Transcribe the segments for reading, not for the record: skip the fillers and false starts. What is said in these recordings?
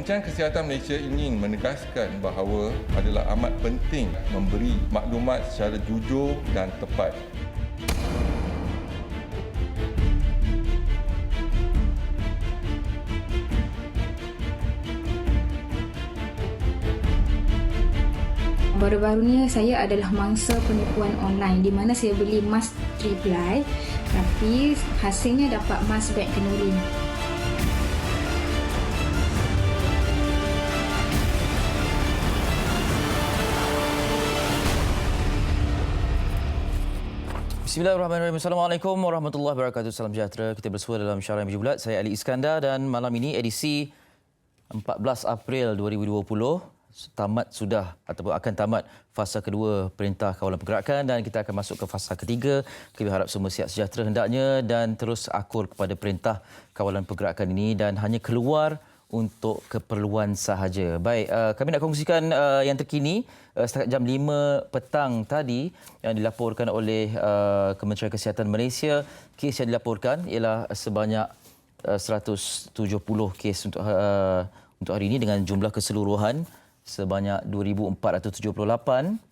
Kementerian Kesihatan Malaysia ingin menegaskan bahawa adalah amat penting memberi maklumat secara jujur dan tepat. Baru-baru ni saya adalah mangsa penipuan online di mana saya beli mask 3ply tapi hasilnya dapat mask beg kenduri. Bismillahirrahmanirrahim. Assalamualaikum warahmatullahi wabarakatuh. Salam sejahtera. Kita bersua dalam Syarah Minggu Bulat. Saya Ali Iskandar dan malam ini edisi 14 April 2020 tamat sudah ataupun akan tamat fasa kedua Perintah Kawalan Pergerakan dan kita akan masuk ke fasa ketiga. Kita harap semua sihat sejahtera hendaknya dan terus akur kepada Perintah Kawalan Pergerakan ini dan hanya keluar untuk keperluan sahaja. Baik, kami nak kongsikan yang terkini setakat jam 5 petang tadi yang dilaporkan oleh Kementerian Kesihatan Malaysia. Kes yang dilaporkan ialah sebanyak 170 kes untuk hari ini dengan jumlah keseluruhan sebanyak 2,478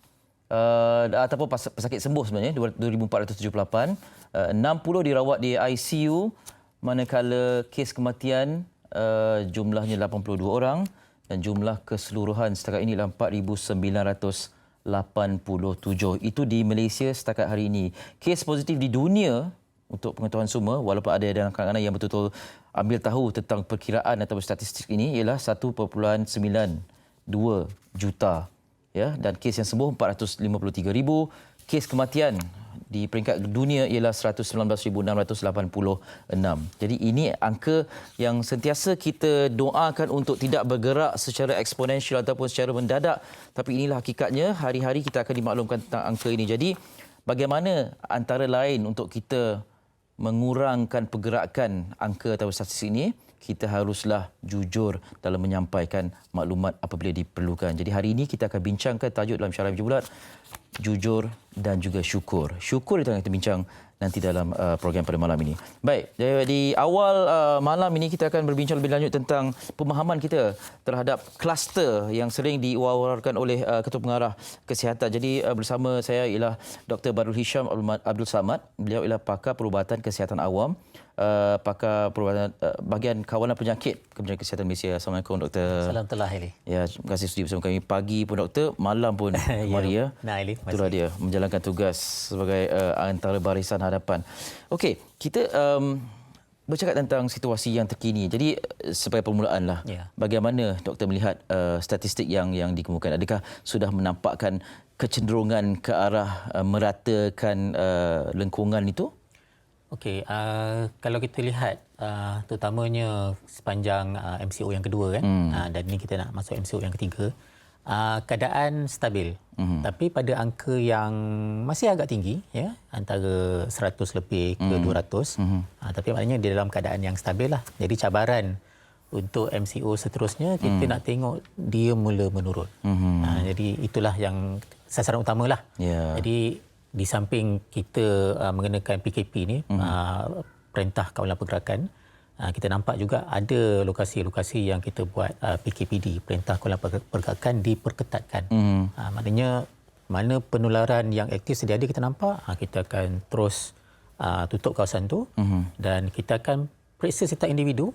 ataupun pesakit sembuh sebenarnya 2,478, 60 dirawat di ICU manakala kes kematian jumlahnya 82 orang dan jumlah keseluruhan setakat ini adalah 4,987. Itu di Malaysia setakat hari ini. Kes positif di dunia untuk pengetahuan semua walaupun ada dalam kalangan yang betul-betul ambil tahu tentang perkiraan atau statistik ini ialah 1.92 juta ya dan kes yang sembuh 453,000. Kes kematian di peringkat dunia ialah 119,686. Jadi ini angka yang sentiasa kita doakan untuk tidak bergerak secara eksponensial ataupun secara mendadak. Tapi inilah hakikatnya, hari-hari kita akan dimaklumkan tentang angka ini. Jadi bagaimana antara lain untuk kita mengurangkan pergerakan angka atau statistik ini? Kita haruslah jujur dalam menyampaikan maklumat apabila diperlukan. Jadi hari ini kita akan bincangkan tajuk dalam Syarah Minggu Bulat, jujur dan juga syukur. Syukur itu yang kita bincang nanti dalam program pada malam ini. Baik, di awal malam ini kita akan berbincang lebih lanjut tentang pemahaman kita terhadap kluster yang sering diwawarkan oleh Ketua Pengarah Kesihatan. Jadi bersama saya ialah Dr. Badrul Hisham Abdul Samad. Beliau ialah pakar perubatan kesihatan awam, pakar perubatan bahagian kawalan penyakit Kementerian Kesihatan Malaysia. Assalamualaikum Dr. Salam telah Ali. Ya, terima kasih sudi bersama kami. Pagi pun Doktor, malam pun mari ya. Nah, Ali, itulah dia menjalankan tugas sebagai antara barisan hadapan. Okey, kita bercakap tentang situasi yang terkini. Jadi sebagai permulaanlah, bagaimana Doktor melihat statistik yang dikemukakan? Adakah sudah menampakkan kecenderungan ke arah meratakan lengkungan itu? Okey, kalau kita lihat terutamanya sepanjang MCO yang kedua kan, dan ini kita nak masuk MCO yang ketiga, keadaan stabil. Tapi pada angka yang masih agak tinggi ya, antara 100 lebih ke 200. Tapi maknanya di dalam keadaan yang stabil lah. Jadi cabaran untuk MCO seterusnya kita nak tengok dia mula menurun. Jadi itulah yang sasaran utamalah. Jadi di samping kita mengenakan PKP ni, Perintah Kawalan Pergerakan, kita nampak juga ada lokasi-lokasi yang kita buat PKPD, Perintah Kawalan Pergerakan diperketatkan. Maknanya mana penularan yang aktif sedia ada kita nampak, kita akan terus tutup kawasan tu dan kita akan periksa setiap individu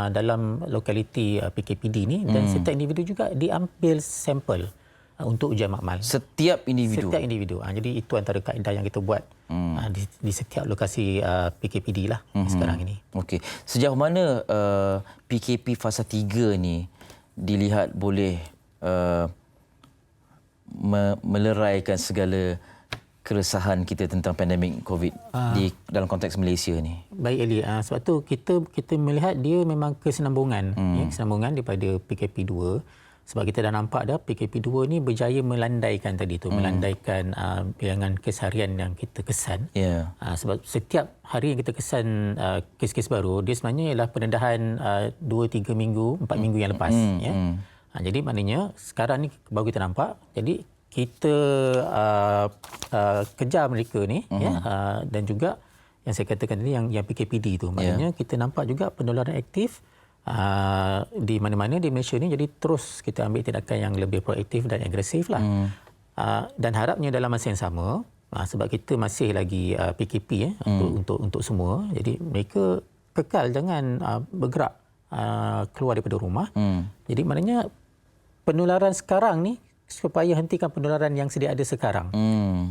dalam lokaliti PKPD ni dan setiap individu juga diambil sampel untuk ujian makmal. Setiap individu? Setiap individu. Jadi itu antara kaedah yang kita buat di setiap lokasi PKPD lah sekarang ini. Okey. Sejauh mana PKP fasa 3 ni dilihat boleh meleraikan segala keresahan kita tentang pandemik COVID di dalam konteks Malaysia ni? Baik Ali, sebab tu kita melihat dia memang kesinambungan, kesinambungan daripada PKP 2. Sebab kita dah nampak dah PKP 2 ni berjaya melandaikan tadi tu, melandaikan bilangan kes harian yang kita kesan. Sebab setiap hari yang kita kesan kes-kes baru, dia sebenarnya ialah pendedahan 2-3 minggu, 4 minggu yang lepas. Jadi maknanya sekarang ni baru kita nampak. Jadi kita kejar mereka ni dan juga yang saya katakan tadi yang PKPD tu. Maknanya kita nampak juga penularan aktif di mana-mana di Malaysia ni, jadi terus kita ambil tindakan yang lebih proaktif dan agresif lah. Dan harapnya dalam masa yang sama, sebab kita masih lagi PKP untuk semua, jadi mereka kekal jangan bergerak keluar daripada rumah. Jadi maknanya penularan sekarang ni supaya hentikan penularan yang sedia ada sekarang.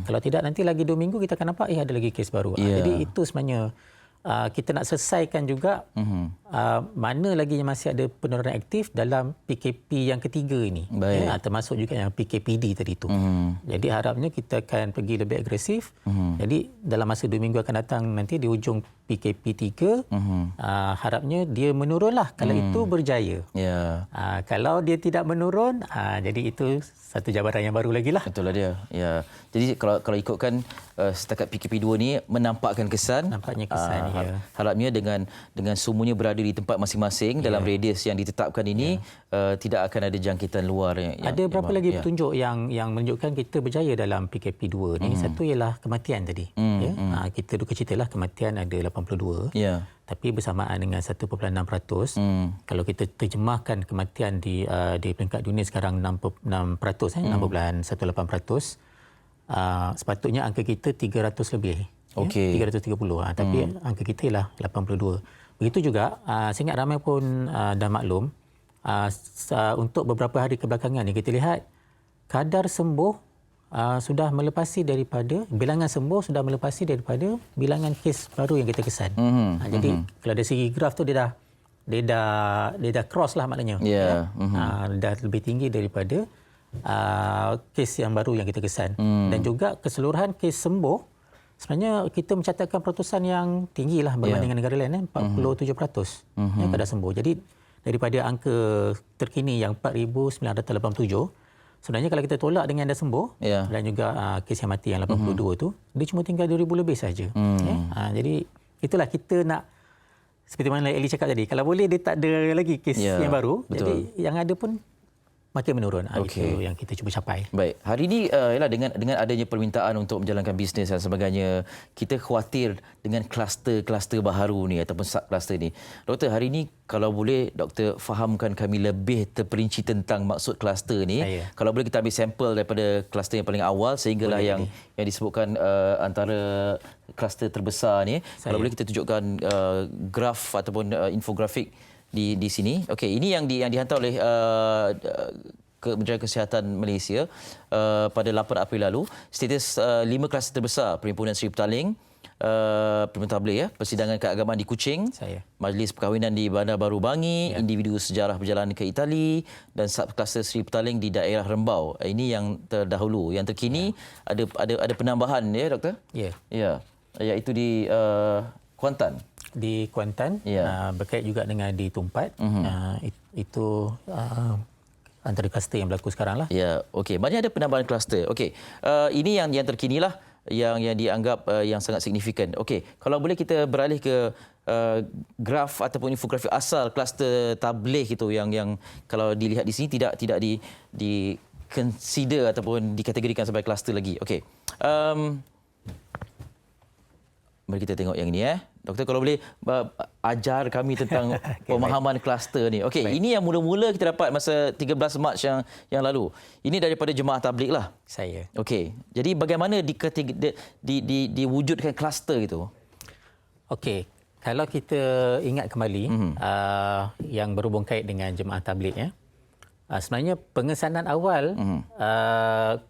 Kalau tidak nanti lagi 2 minggu kita akan nampak ada lagi kes baru. Jadi itu sebenarnya kita nak selesaikan juga mana lagi yang masih ada penularan aktif dalam PKP yang ketiga ini. Termasuk juga yang PKPD tadi itu. Jadi harapnya kita akan pergi lebih agresif. Jadi dalam masa 2 minggu akan datang nanti di ujung PKP 3 harapnya dia menurunlah kalau itu berjaya. Kalau dia tidak menurun, jadi itu satu jabatan yang baru lagi lah. Betul lah dia. Ya. Jadi kalau ikutkan setakat PKP 2 ni menampakkan kesan. Nampaknya kesan. Harapnya dengan semuanya berada di tempat masing-masing dalam radius yang ditetapkan ini tidak akan ada jangkitan luar. Ada berapa lagi petunjuk yang menunjukkan kita berjaya dalam PKP 2 ni. Satu ialah kematian tadi. Kita duka citalah kematian ada 82. Tapi bersamaan dengan 1.6%, kalau kita terjemahkan kematian di peringkat dunia sekarang 6%, 6.18%, sepatutnya angka kita 300 lebih. 330. Tapi angka kita ialah 82. Begitu juga, saya ingat ramai pun dah maklum, untuk beberapa hari kebelakangan ni kita lihat kadar sembuh sudah melepasi daripada bilangan sembuh sudah melepasi daripada bilangan kes baru yang kita kesan. Jadi kalau dari segi graf tu dia dah cross lah maknanya. Dah lebih tinggi daripada kes yang baru yang kita kesan. Dan juga keseluruhan kes sembuh sebenarnya kita mencatatkan perotosan yang tinggi lah berbanding dengan negara lain, 47% yang kadar sembuh. Jadi daripada angka terkini yang 4,987, sebenarnya kalau kita tolak dengan dah sembuh dan juga kes yang mati yang 82 tu, dia cuma tinggal 2,000 lebih saja. Jadi itulah kita nak, seperti mana Eli cakap tadi, kalau boleh dia tak ada lagi kes yang baru, jadi yang ada pun makin menurun. Itu yang kita cuba capai. Baik. Hari ini ialah dengan adanya permintaan untuk menjalankan bisnes dan sebagainya, kita khawatir dengan kluster-kluster baharu ni ataupun sub-kluster ni. Doktor, hari ini kalau boleh Doktor fahamkan kami lebih terperinci tentang maksud kluster ni. Kalau boleh kita ambil sampel daripada kluster yang paling awal sehinggalah yang disebutkan antara kluster terbesar ni. Kalau boleh kita tunjukkan graf ataupun infografik di sini. Okey, ini yang dihantar oleh Kementerian Kesihatan Malaysia pada 8 April lalu. Status 5 kluster terbesar: Perhimpunan Seri Petaling, Perhimpunan Tabligh, Persidangan Keagamaan di Kuching, Majlis Perkahwinan di Bandar Baru Bangi, Individu Sejarah Perjalanan ke Itali dan subkluster Seri Petaling di daerah Rembau. Ini yang terdahulu. Yang terkini ada penambahan Doktor? Iaitu di Kuantan. Di Kuantan, berkait juga dengan di Tumpat. Itu antara kluster yang berlaku sekarang lah. Okey. Maknanya ada penambahan kluster. Okey. Ini yang terkinilah yang dianggap yang sangat signifikan. Okey. Kalau boleh kita beralih ke graf ataupun infografik asal kluster tabligh itu yang kalau dilihat di sini tidak di consider ataupun dikategorikan sebagai kluster lagi. Okey. Mari kita tengok yang ini Doktor, kalau boleh ajar kami tentang pemahaman kluster ni. Okey, ini yang mula-mula kita dapat masa 13 Mac yang lalu. Ini daripada jemaah tabligh lah. Okey. Jadi bagaimana diwujudkan kluster itu? Okey. Kalau kita ingat kembali yang berhubung kait dengan jemaah tabligh sebenarnya pengesanan awal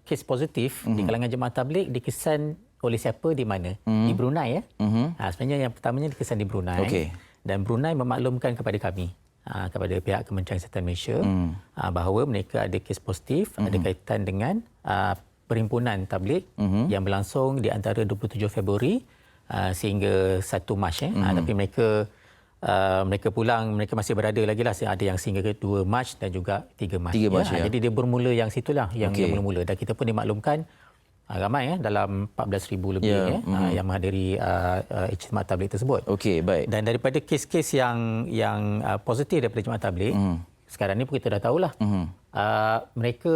kes positif di kalangan jemaah tabligh dikesan oleh siapa di mana? Di Brunei sebenarnya yang pertamanya dikesan di Brunei. Dan Brunei memaklumkan kepada kami, kepada pihak Kementerian Kesihatan Malaysia bahawa mereka ada kes positif ada kaitan dengan perhimpunan tabligh yang berlangsung di antara 27 Februari sehingga 1 Mac. Tapi mereka pulang, mereka masih berada lagi lah. Ada yang sehingga 2 Mac dan juga 3 Mac. Jadi dia bermula yang situlah yang mula-mula. Dan kita pun dimaklumkan ramai dalam 14,000 lebih yang menghadiri ijtima' tabligh tersebut. Okey, baik. Dan daripada kes-kes yang positif daripada jemaah tabligh, sekarang ni pun kita dah tahulah. Mereka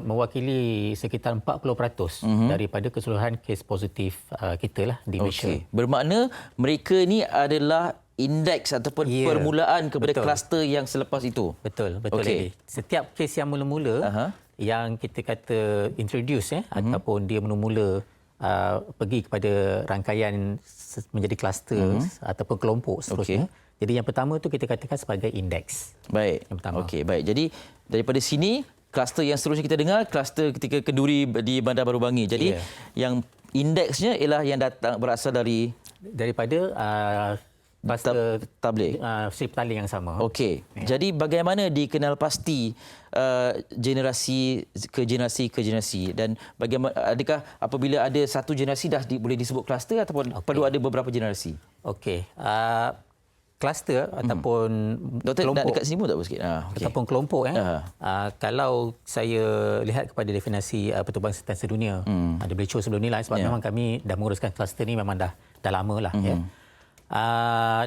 mewakili sekitar 40% daripada keseluruhan kes positif kita lah di Malaysia. Bermakna mereka ni adalah indeks ataupun Ya, permulaan kepada betul. kluster yang selepas itu. Betul Okey. Eddie. Setiap kes yang mula-mula yang kita kata introduce ataupun dia mula-mula pergi kepada rangkaian menjadi kluster ataupun kelompok seterusnya. Jadi yang pertama tu kita katakan sebagai indeks. Baik. Yang pertama. Okey, baik. Jadi daripada sini kluster yang seterusnya kita dengar kluster ketika Kenduri di Bandar Baru Bangi. Jadi Ya. yang indeksnya ialah yang datang berasal Daripada kluster tabligh. Sri Petaling yang sama. Okey. Jadi bagaimana dikenal pasti generasi ke generasi dan bagaimana, adakah apabila ada satu generasi dah boleh disebut kluster ataupun perlu ada beberapa generasi? Okey. Kluster ataupun Doktor nak kelompok dekat sini pun tak apa sikit. Okey. ataupun kelompok kalau saya lihat kepada definisi Pertubuhan Kesihatan Sedunia WHO sebelum ni lah, sebab memang kami dah menguruskan kluster ni memang dah lama lah ya.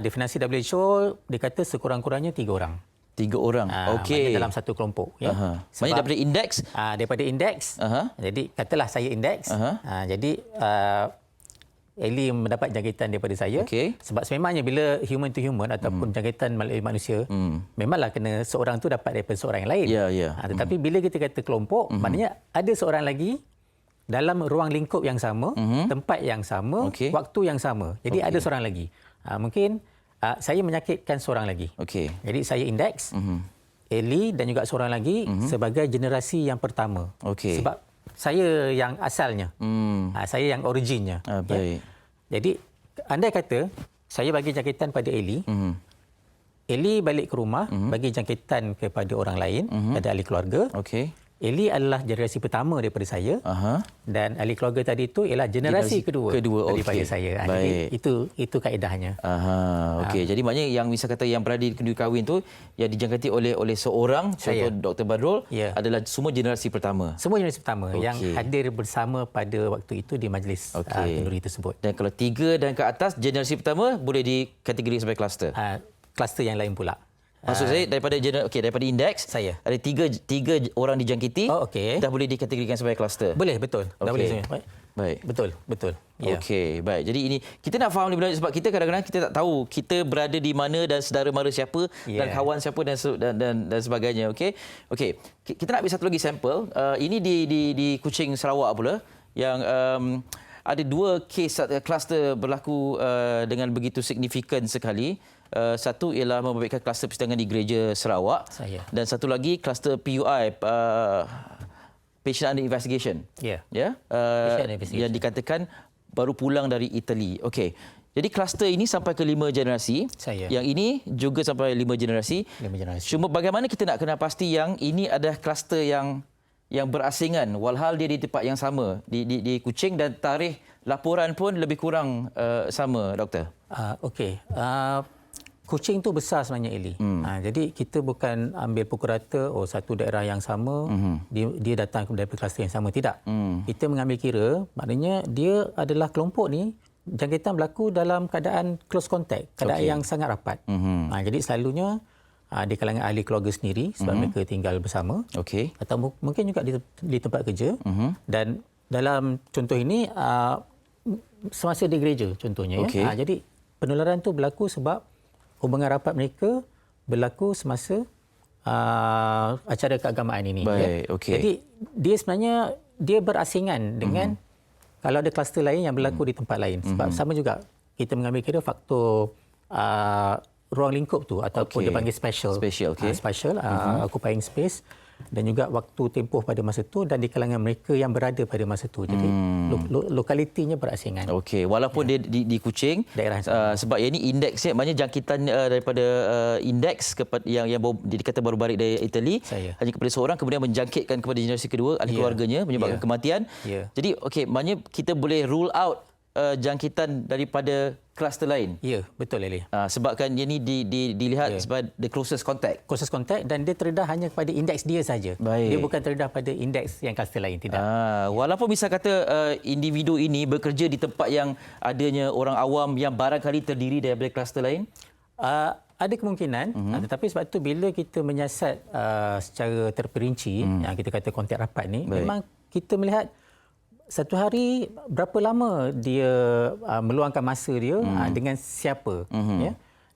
Definisi WHO dia kata sekurang-kurangnya 3 orang. 3 orang. Okey. Maknanya dalam satu kelompok ya. Maksudnya daripada indeks. Daripada indeks. Jadi katalah saya indeks. Jadi Eli mendapat jangkitan daripada saya. Okey. Sebab sememangnya bila human to human ataupun jangkitan melalui manusia, memanglah kena seorang tu dapat daripada seorang yang lain. Ya, ya. Tetapi bila kita kata kelompok, maknanya ada seorang lagi dalam ruang lingkup yang sama, tempat yang sama, waktu yang sama. Jadi ada seorang lagi. Mungkin saya menyakitkan seorang lagi. Okey. Jadi saya indeks, Eli dan juga seorang lagi sebagai generasi yang pertama. Okey. Sebab saya yang asalnya. Saya yang originnya. Baik. Ya. Jadi andai kata saya bagi jangkitan pada Eli, Eli balik ke rumah bagi jangkitan kepada orang lain, kepada ahli keluarga. Okey. Eli adalah generasi pertama daripada saya dan ahli keluarga tadi itu ialah generasi kedua daripada saya. Jadi itu kaedahnya. Okey. Jadi maknanya yang misal kata yang berada di kenduri kahwin tu yang dijangkiti oleh seorang, contoh Dr. Badrul adalah semua generasi pertama. Semua generasi pertama yang hadir bersama pada waktu itu di majlis kenduri tersebut. Dan kalau 3 dan ke atas generasi pertama boleh dikategorikan sebagai kluster. Kluster yang lain pula. Maksud saya daripada indeks saya ada tiga orang dijangkiti dah boleh dikategorikan sebagai kluster. Boleh, betul. Dah boleh semua. Baik. Betul. Ya. Okey, baik. Jadi ini kita nak faham lebih lanjut sebab kita kadang-kadang kita tak tahu kita berada di mana dan saudara mara siapa dan kawan siapa dan sebagainya. Okey. Kita nak ambil satu lagi sampel. Ini di Kuching, Sarawak pula yang ada 2 kes kluster berlaku dengan begitu signifikan sekali. Satu ialah membabitkan kluster persidangan di Gereja Sarawak dan satu lagi kluster PUI Patient Under Investigation. Yang dikatakan baru pulang dari Itali. Okey. Jadi kluster ini sampai ke 5 generasi. Yang ini juga sampai 5 generasi. 5 generasi. Cuma bagaimana kita nak kenal pasti yang ini adalah kluster yang berasingan walhal dia di tempat yang sama di Kuching dan tarikh laporan pun lebih kurang sama, doktor. Okey. Kuching tu besar sebenarnya, Eli. Jadi kita bukan ambil pukul rata satu daerah yang sama dia datang dari kluster yang sama, tidak. Kita mengambil kira maknanya dia adalah kelompok ni jangkitan berlaku dalam keadaan close contact, keadaan yang sangat rapat. Jadi selalunya di kalangan ahli keluarga sendiri sebab mereka tinggal bersama. Atau mungkin juga di tempat kerja. Dan dalam contoh ini semasa di gereja contohnya. Jadi penularan tu berlaku sebab hubungan rapat mereka berlaku semasa acara keagamaan ini. Jadi dia sebenarnya berasingan dengan kalau ada kluster lain yang berlaku di tempat lain. Sebab sama juga kita mengambil kira faktor ruang lingkup tu ataupun dia panggil spatial occupying space dan juga waktu tempoh pada masa itu dan di kalangan mereka yang berada pada masa itu. Jadi lokalitinya berasingan. Walaupun dia di Kuching sebab ini indeksnya maknanya jangkitan daripada indeks yang dikata baru balik dari Itali hanya kepada seorang kemudian menjangkitkan kepada generasi kedua ahli keluarganya menyebabkan kematian. Jadi maknanya kita boleh rule out jangkitan daripada kluster lain. Ya, betul, Eli. Sebabkan dia ni dilihat sebagai the closest contact. Closest contact dan dia terdedah hanya kepada indeks dia saja. Dia bukan terdedah pada indeks yang kluster lain, tidak. Walaupun bisa kata individu ini bekerja di tempat yang adanya orang awam yang barangkali terdiri daripada kluster lain. Ada kemungkinan, tetapi sebab itu bila kita menyiasat secara terperinci, yang kita kata kontak rapat ni, memang kita melihat satu hari berapa lama dia meluangkan masa dia dengan siapa, ya.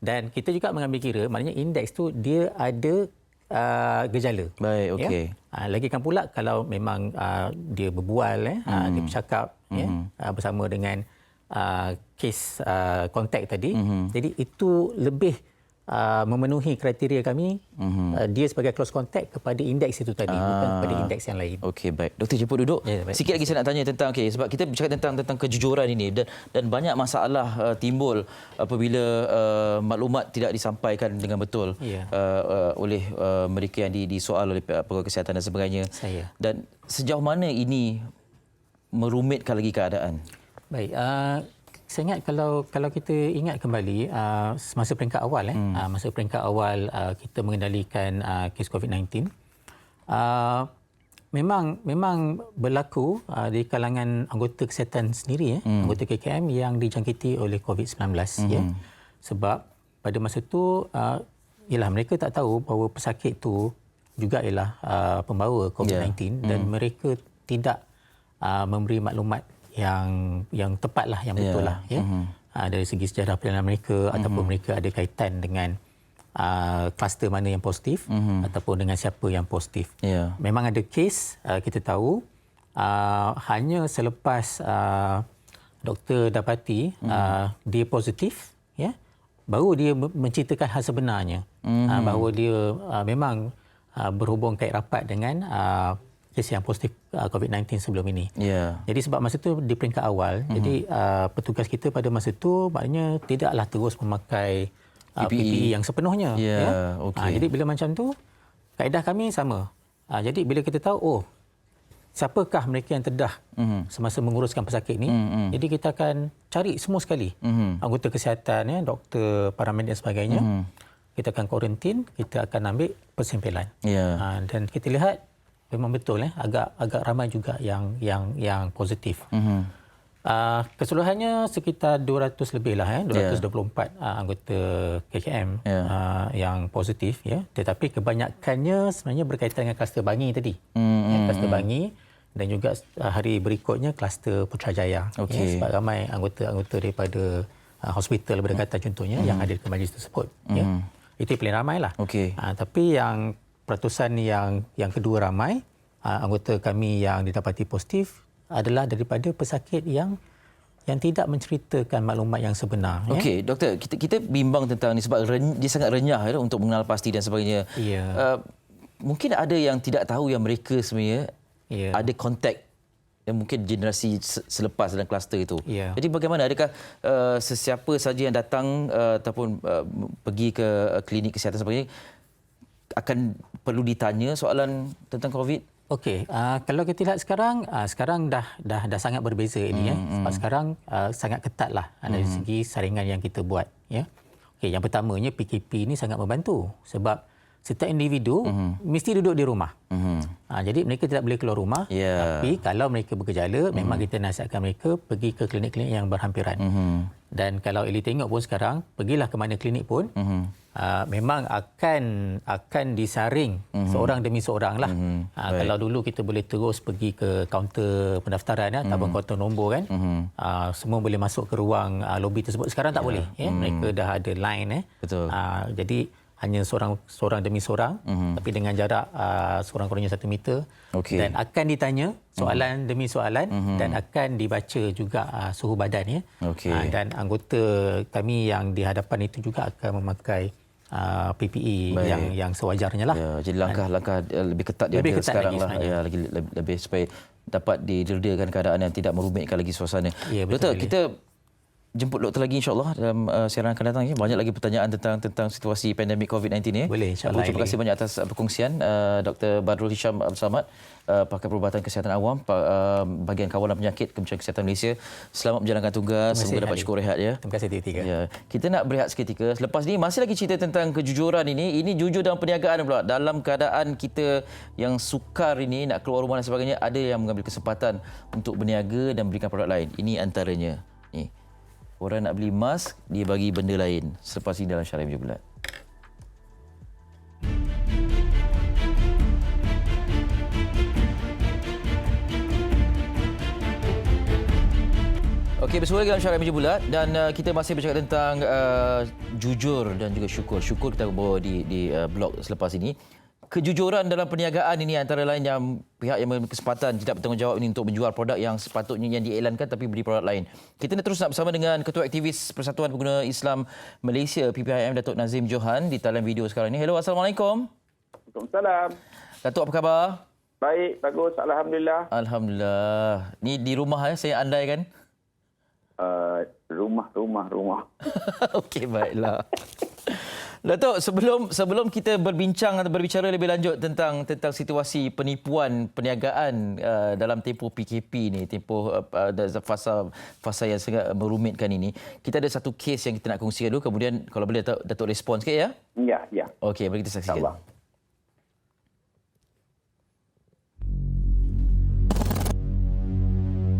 Dan kita juga mengambil kira, maknanya indeks tu dia ada gejala. Baik, okey. Lagikan pula kalau memang dia berbual, dia bercakap bersama dengan kes kontak tadi. Jadi itu lebih memenuhi kriteria kami dia sebagai close contact kepada indeks itu tadi, bukan kepada indeks yang lain. Okey, baik. Doktor jemput duduk. Ya, baik. Sikit lagi saya nak tanya tentang sebab kita bercakap tentang kejujuran ini dan banyak masalah timbul apabila maklumat tidak disampaikan dengan betul oleh mereka yang disoal oleh pegawai kesihatan dan sebagainya. Dan sejauh mana ini merumitkan lagi keadaan? Baik, saya ingat kalau kita ingat kembali masa peringkat awal masa peringkat awal kita mengendalikan kes COVID-19, memang berlaku di kalangan anggota kesihatan sendiri anggota KKM yang dijangkiti oleh COVID-19 sebab pada masa itu ialah mereka tak tahu bahawa pesakit itu juga ialah pembawa COVID-19 dan mereka tidak memberi maklumat yang tepatlah, yang betul lah dari segi sejarah perjalanan mereka ataupun mereka ada kaitan dengan kluster mana yang positif ataupun dengan siapa yang positif. Memang ada kes kita tahu hanya selepas doktor dapati dia positif baru dia menceritakan hal sebenarnya bahawa dia memang berhubung kait rapat dengan kes yang positif COVID-19 sebelum ini. Jadi sebab masa itu di peringkat awal, jadi petugas kita pada masa itu maknanya tidaklah terus memakai PPE yang sepenuhnya. Jadi bila macam tu, kaedah kami sama. Jadi bila kita tahu, siapakah mereka yang terdedah semasa menguruskan pesakit ni, jadi kita akan cari semua sekali. Anggota kesihatan, doktor, paramedik dan sebagainya. Kita akan kuarantin, kita akan ambil persempelan. Dan kita lihat memang betul agak ramai juga yang positif. Keseluruhannya sekitar 200 lebih lah 224 anggota KKM yang positif tetapi kebanyakannya sebenarnya berkaitan dengan kluster Bangi tadi. Kluster Bangi dan juga hari berikutnya kluster Putrajaya. Sebab ramai anggota-anggota daripada hospital berdekatan contohnya yang hadir ke majlis tersebut. Itu yang paling ramai lah. Tapi yang peratusan yang kedua ramai anggota kami yang didapati positif adalah daripada pesakit yang tidak menceritakan maklumat yang sebenar. Okey, doktor, kita bimbang tentang ni sebab dia sangat renyah untuk mengenal pasti dan sebagainya. Mungkin ada yang tidak tahu yang mereka sebenarnya ada kontak yang mungkin generasi selepas dalam kluster itu. Jadi bagaimana, adakah sesiapa saja yang datang ataupun pergi ke klinik kesihatan sebagainya akan perlu ditanya soalan tentang COVID? Okey, kalau kita lihat sekarang dah sangat berbeza ini sebab sekarang sangat ketatlah dari segi saringan yang kita buat Okey, yang pertamanya PKP ini sangat membantu sebab setiap individu mesti duduk di rumah. Jadi mereka tidak boleh keluar rumah. Tapi kalau mereka bergejala, memang kita nasihatkan mereka pergi ke klinik-klinik yang berhampiran. Dan kalau Eli tengok pun sekarang, pergilah ke mana klinik pun, memang akan disaring seorang demi seorang lah. Kalau dulu kita boleh terus pergi ke kaunter pendaftaran ataupun kaunter nombor kan, semua boleh masuk ke ruang lobi tersebut. Sekarang tak boleh. Mereka dah ada line. Jadi hanya seorang demi seorang, tapi dengan jarak seorang-kurangnya 1 meter. Dan akan ditanya soalan demi soalan dan akan dibaca juga suhu badan. Dan anggota kami yang di hadapan itu juga akan memakai PPE yang sewajarnya lah. Jadi langkah-langkah lebih ketat dia ada sekarang lah. Lebih supaya dapat diredakan keadaan yang tidak merumitkan lagi suasana. Doktor, kita jemput doktor lagi insya-Allah dalam siaran akan datang. Banyak lagi pertanyaan tentang situasi pandemik COVID-19 Boleh insya-Allah. Terima kasih banyak atas perkongsian Dr. Badrul Hisham Abdul Samad, pakar perubatan kesihatan awam, bahagian kawalan penyakit Kementerian Kesihatan Malaysia. Selamat menjalankan tugas, semoga dapat cukup rehat Terima kasih tiga. Kita nak berehat seketika. Selepas ni masih lagi cerita tentang kejujuran ini. Ini jujur dalam perniagaan pula. Dalam keadaan kita yang sukar ini nak keluar rumah dan sebagainya, ada yang mengambil kesempatan untuk berniaga dan berikan produk lain. Ini antaranya. Ni. Orang nak beli emas, dia bagi benda lain. Selepas ini dalam Syarah Meja Bulat. Okey, Okey, bersama lagi dalam Syarah Meja Bulat dan kita masih bercakap tentang jujur dan juga syukur. Syukur kita bawa di blog selepas ini. Kejujuran dalam perniagaan ini antara lain yang pihak yang berkesempatan tidak bertanggungjawab ini untuk menjual produk yang sepatutnya yang diiklankan tapi beli produk lain. Kita nak terus bersama dengan Ketua Aktivis Persatuan Pengguna Islam Malaysia PPIM Datuk Nazim Johan di talian video sekarang ini. Hello, Assalamualaikum. Waalaikumsalam. Datuk, apa khabar? Baik, bagus. Alhamdulillah. Alhamdulillah. Ni di rumah saya andai kan? Rumah. Okey, baiklah. Datuk, sebelum kita berbincang atau berbicara lebih lanjut tentang situasi penipuan perniagaan dalam tempoh PKP ni, tempoh fasa yang sangat merumitkan ini, kita ada satu kes yang kita nak kongsikan dulu, kemudian kalau boleh Datuk respon sikit ya? Ya. Okey, mari kita saksikan. InsyaAllah.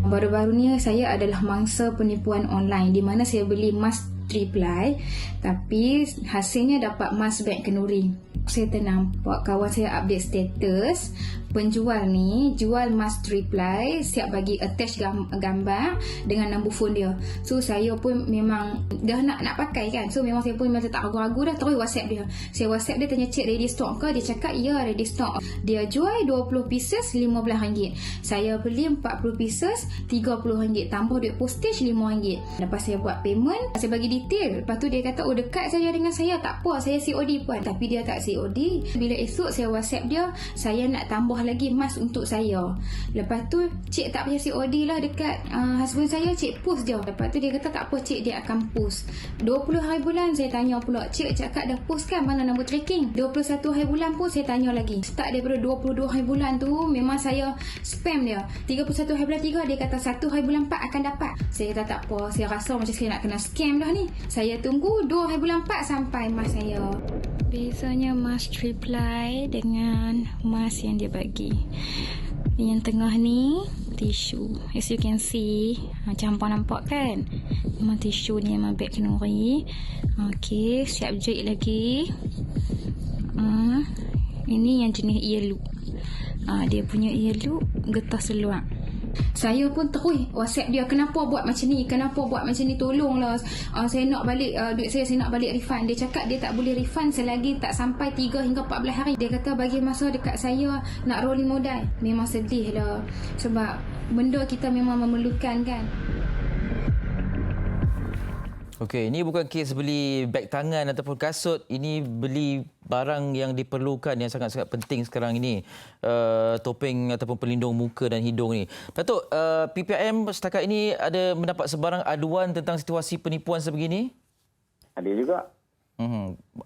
Baru-baru ni saya adalah mangsa penipuan online di mana saya beli mask 3ply tapi hasilnya dapat mask beg kenduri. Saya ternampak kawan saya update status penjual ni jual mask 3ply, siap bagi attach gambar dengan nombor phone dia. So saya pun memang dah nak pakai kan. So memang saya pun memang tak ragu-ragu dah, terus WhatsApp dia. Saya WhatsApp dia, tanya cek ready stock ke? Dia cakap ya ready stock. Dia jual 20 pieces RM15. Saya beli 40 pieces RM30, tambah duit postage RM5. Lepas saya buat payment, saya bagi detail. Lepas tu dia kata dekat saja dengan saya, tak apa saya COD pun. Tapi dia tak COD. Bila esok saya WhatsApp dia, saya nak tambah lagi mask untuk saya. Lepas tu cik tak payah COD lah dekat husband saya, cik post je. Lepas tu dia kata tak apa cik, dia akan post 20 hari bulan. Saya tanya pula, cik cakap dah post kan, mana nombor tracking? 21 hari bulan pun saya tanya lagi. Start daripada 22 hari bulan tu memang saya spam dia. 31 hari bulan 3 dia kata 1 hari bulan 4 akan dapat. Saya kata tak apa, saya rasa macam saya nak kena scam dah ni. Saya tunggu 2 hari bulan 4 sampai mask saya. Bezanya mask 3ply dengan mask yang dia bagi. Yang tengah ni tisu. As you can see, macam hampa nampak kan? Memang tisu ni memang beg kenduri. Okey, siap jahit lagi. Ini yang jenis earloop. Dia punya earloop getah seluar. Saya pun terus WhatsApp dia, kenapa buat macam ni, tolonglah, saya nak balik duit saya nak balik refund. Dia cakap dia tak boleh refund selagi tak sampai 3 hingga 14 hari. Dia kata bagi masa dekat saya nak rolling modal. Memang sedih lah sebab benda kita memang memerlukan kan. Okey, ini bukan kes beli beg tangan ataupun kasut. Ini beli barang yang diperlukan, yang sangat-sangat penting sekarang ini. Topeng ataupun pelindung muka dan hidung ni. Datuk, PPIM setakat ini ada mendapat sebarang aduan tentang situasi penipuan sebegini? Ada juga.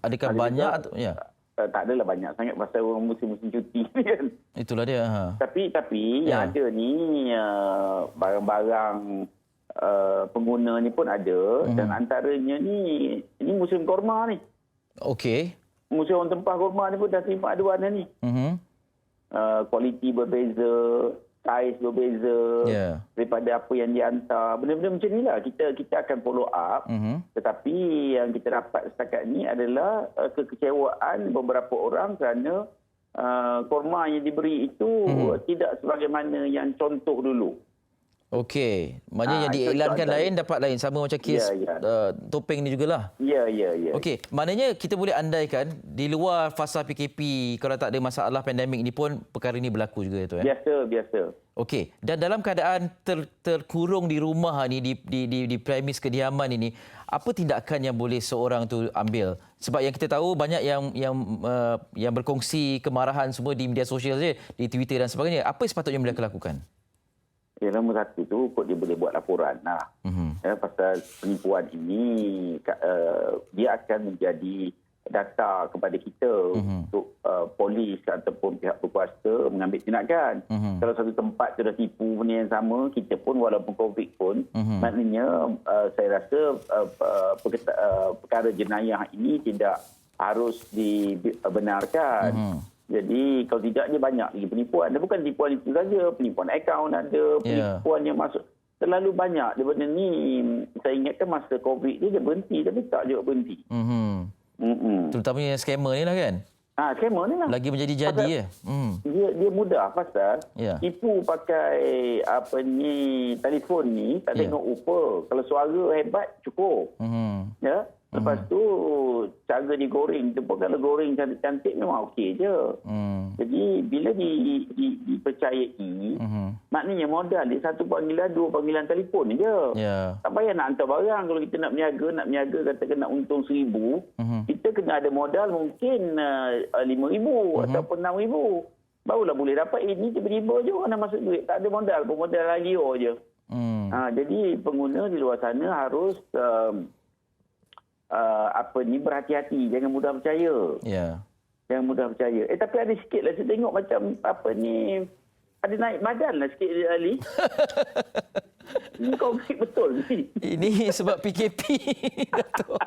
Adakah Ada banyak? juga. Ya. Tak adalah banyak sangat pasal orang musim-musim cuti ni kan. Itulah dia. Tapi Ya. yang ada ni barang-barang pengguna ni pun ada. Dan antaranya ni musim korma ni. Okey. Musim orang tempah korma ni pun dah terima aduan dah ni. Kualiti berbeza, saiz berbeza daripada apa yang dihantar. Benda-benda macam ni lah kita akan follow up. Tetapi yang kita dapat setakat ni adalah kekecewaan beberapa orang kerana korma yang diberi itu tidak sebagaimana yang contoh dulu. Okey, maknanya yang diiklankan lain dapat lain, sama macam kes topeng ni jugalah. Ya. Okey, maknanya kita boleh andaikan di luar fasa PKP, kalau tak ada masalah pandemik ni pun perkara ini berlaku juga tu ya. Biasa. Okey, dan dalam keadaan terkurung di rumah ni, di premis kediaman ini, apa tindakan yang boleh seorang tu ambil? Sebab yang kita tahu banyak yang berkongsi kemarahan semua di media sosial je, di Twitter dan sebagainya. Apa yang sepatutnya mereka lakukan? Nombor satu tu dia boleh buat laporan lah. Pasal penipuan ini dia akan menjadi data kepada kita untuk polis ataupun pihak berkuasa mengambil tindakan. Kalau satu tempat tu dah tipu benda yang sama, kita pun walaupun COVID pun, maknanya saya rasa perkara jenayah ini tidak harus dibenarkan. Jadi kalau tidak, dia banyak lagi penipuan. Dan bukan penipuan itu saja, penipuan akaun ada, penipuan yang masuk. Terlalu banyak daripada ni. Saya ingatkan masa COVID ni dia berhenti, tapi tak juga berhenti. Terutamanya scammer ni lah kan? Scammer ni lah. Lagi menjadi jadi ya. Dia mudah pasal Ya. tipu pakai telefon ni tak Ya. tengok rupa. Kalau suara hebat cukup. Ya. Lepas tu cara digoreng tu pun kalau goreng cantik-cantik memang okey je. Jadi bila dipercayai, maknanya modal dia satu panggilan, dua panggilan telefon je. Ya. Tak payah nak hantar barang. Kalau kita nak berniaga katakan nak untung 1,000, kita kena ada modal mungkin 5,000 ataupun 6,000. Barulah boleh dapat. Ini tiba-tiba je orang nak masuk duit. Tak ada modal pun, modal radio je. Jadi pengguna di luar sana harus berhati-hati. Jangan mudah percaya. Ya. Jangan mudah percaya. Tapi ada sikit lah. Saya tengok macam ada naik badan lah sikit Ali. Ini konkret betul ni. Ini sebab PKP, Datuk.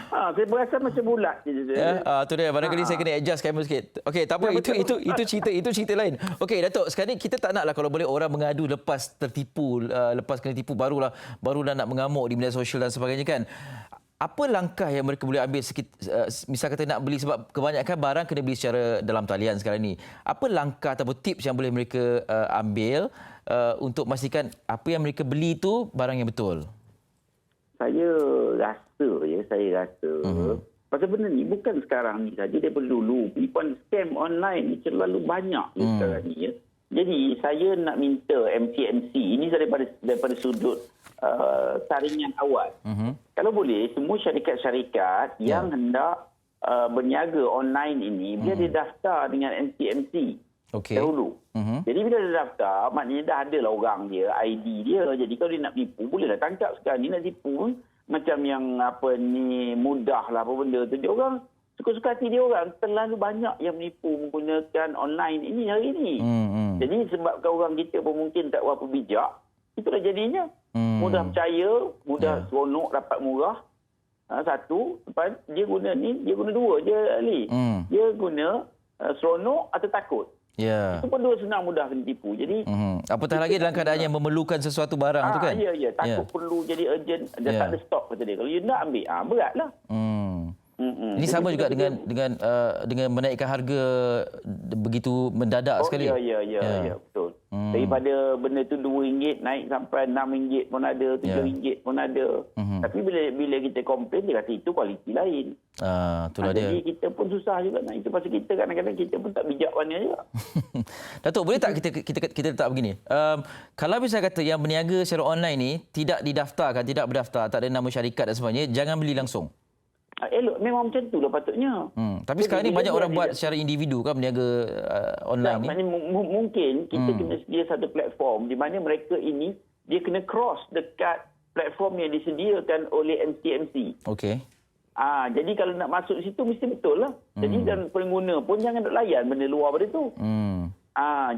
Saya berasa macam bulat je. Ya, tu dia. Barangkali saya kena adjust kamera sikit. Okey, tak apa. Itu cerita lain. Okey, Datuk, sekarang ni kita tak naklah kalau boleh orang mengadu lepas tertipu, lepas kena tipu barulah nak mengamuk di media sosial dan sebagainya kan. Apa langkah yang mereka boleh ambil misal kata nak beli, sebab kebanyakan barang kena beli secara dalam talian sekarang ni. Apa langkah atau tips yang boleh mereka ambil untuk memastikan apa yang mereka beli tu barang yang betul? Saya rasa pasal benda ni bukan sekarang ni saja, daripada dulu penipuan scam online ni terlalu banyak sekarang ni ya. Jadi saya nak minta MCMC ini daripada sudut saringan awal. Kalau boleh semua syarikat-syarikat yang hendak berniaga online ini dia didaftar dengan MCMC dahulu. Jadi bila dia daftar, maknanya dah ada lah orang dia, ID dia. Jadi kalau dia nak tipu, bolehlah tangkap sekarang ni. Nak tipu pun macam yang mudah lah apa benda tu. Dia orang suka-suka hati dia orang. Terlalu banyak yang menipu menggunakan online ini hari ini. Jadi sebabkan orang kita pun mungkin tak berapa bijak, itulah jadinya. Mudah percaya, mudah seronok dapat murah. Satu, lepas dia guna dua je Ali. Dia guna seronok atau takut. Ya. Itu pun dua senang mudah kena tipu. Jadi apatah lagi dalam keadaan yang memerlukan sesuatu barang tu kan. Ya, takut perlu jadi urgent dan tak ada stok kata dia. Kalau you nak ambil, beratlah. Ini sama juga dengan menaikkan harga begitu mendadak sekali. Ya, betul. Daripada benda tu RM2 naik sampai RM6 pun ada, RM7 pun ada. Tapi bila kita komplain, dia kata itu kualiti lain. Itulah dia. Jadi kita pun susah juga nak. Itu pasal kita kadang-kadang kita pun tak bijak mana juga. Datuk, boleh tak kita letak begini? Kalau misalnya kata yang berniaga secara online ni tidak didaftarkan, tidak berdaftar, tak ada nama syarikat dan sebagainya, jangan beli langsung. Elok, memang macam tu lah patutnya. Tapi sekarang ni banyak orang buat secara individu kan berniaga online ni. Mungkin kita kena sedia satu platform di mana mereka ini dia kena cross dekat platform yang disediakan oleh MCMC. Okey. Jadi kalau nak masuk situ mesti betul lah. Jadi dan pengguna pun jangan nak layan benda luar pada tu.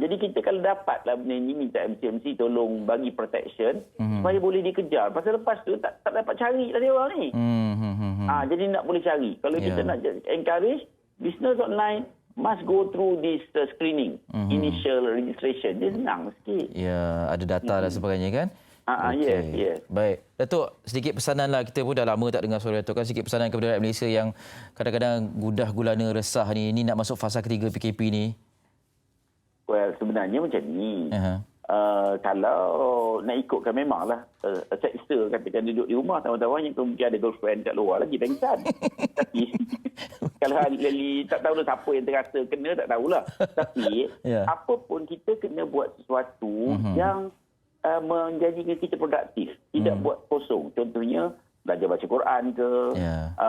Jadi kita kalau dapatlah benda ni, minta MCMC tolong bagi protection supaya boleh dikejar. Pasal lepas tu tak dapat cari lah dia orang ni. Jadi nak boleh cari. Kalau kita nak encourage business online must go through this screening, initial registration. Dia senang sikit. Ya, ada data dan sebagainya kan? Yes. Baik. Datuk, sedikit pesanan lah. Kita pun dah lama tak dengar suara Datuk kan. Sedikit pesanan kepada rakyat Malaysia yang kadang-kadang gudah gulana resah ni. Ini nak masuk fasa ketiga PKP ni. Well, sebenarnya macam ni. Kalau nak ikutkan memanglah seksa katakan duduk di rumah, tahu-tahu yang mungkin ada girlfriend kat luar lagi pengsan. Tapi kalau Ali tak tahu siapa yang terasa kena, tak tahulah. Tapi apa pun kita kena buat sesuatu yang menjadikan kita produktif, tidak buat kosong. Contohnya belajar baca Quran ke,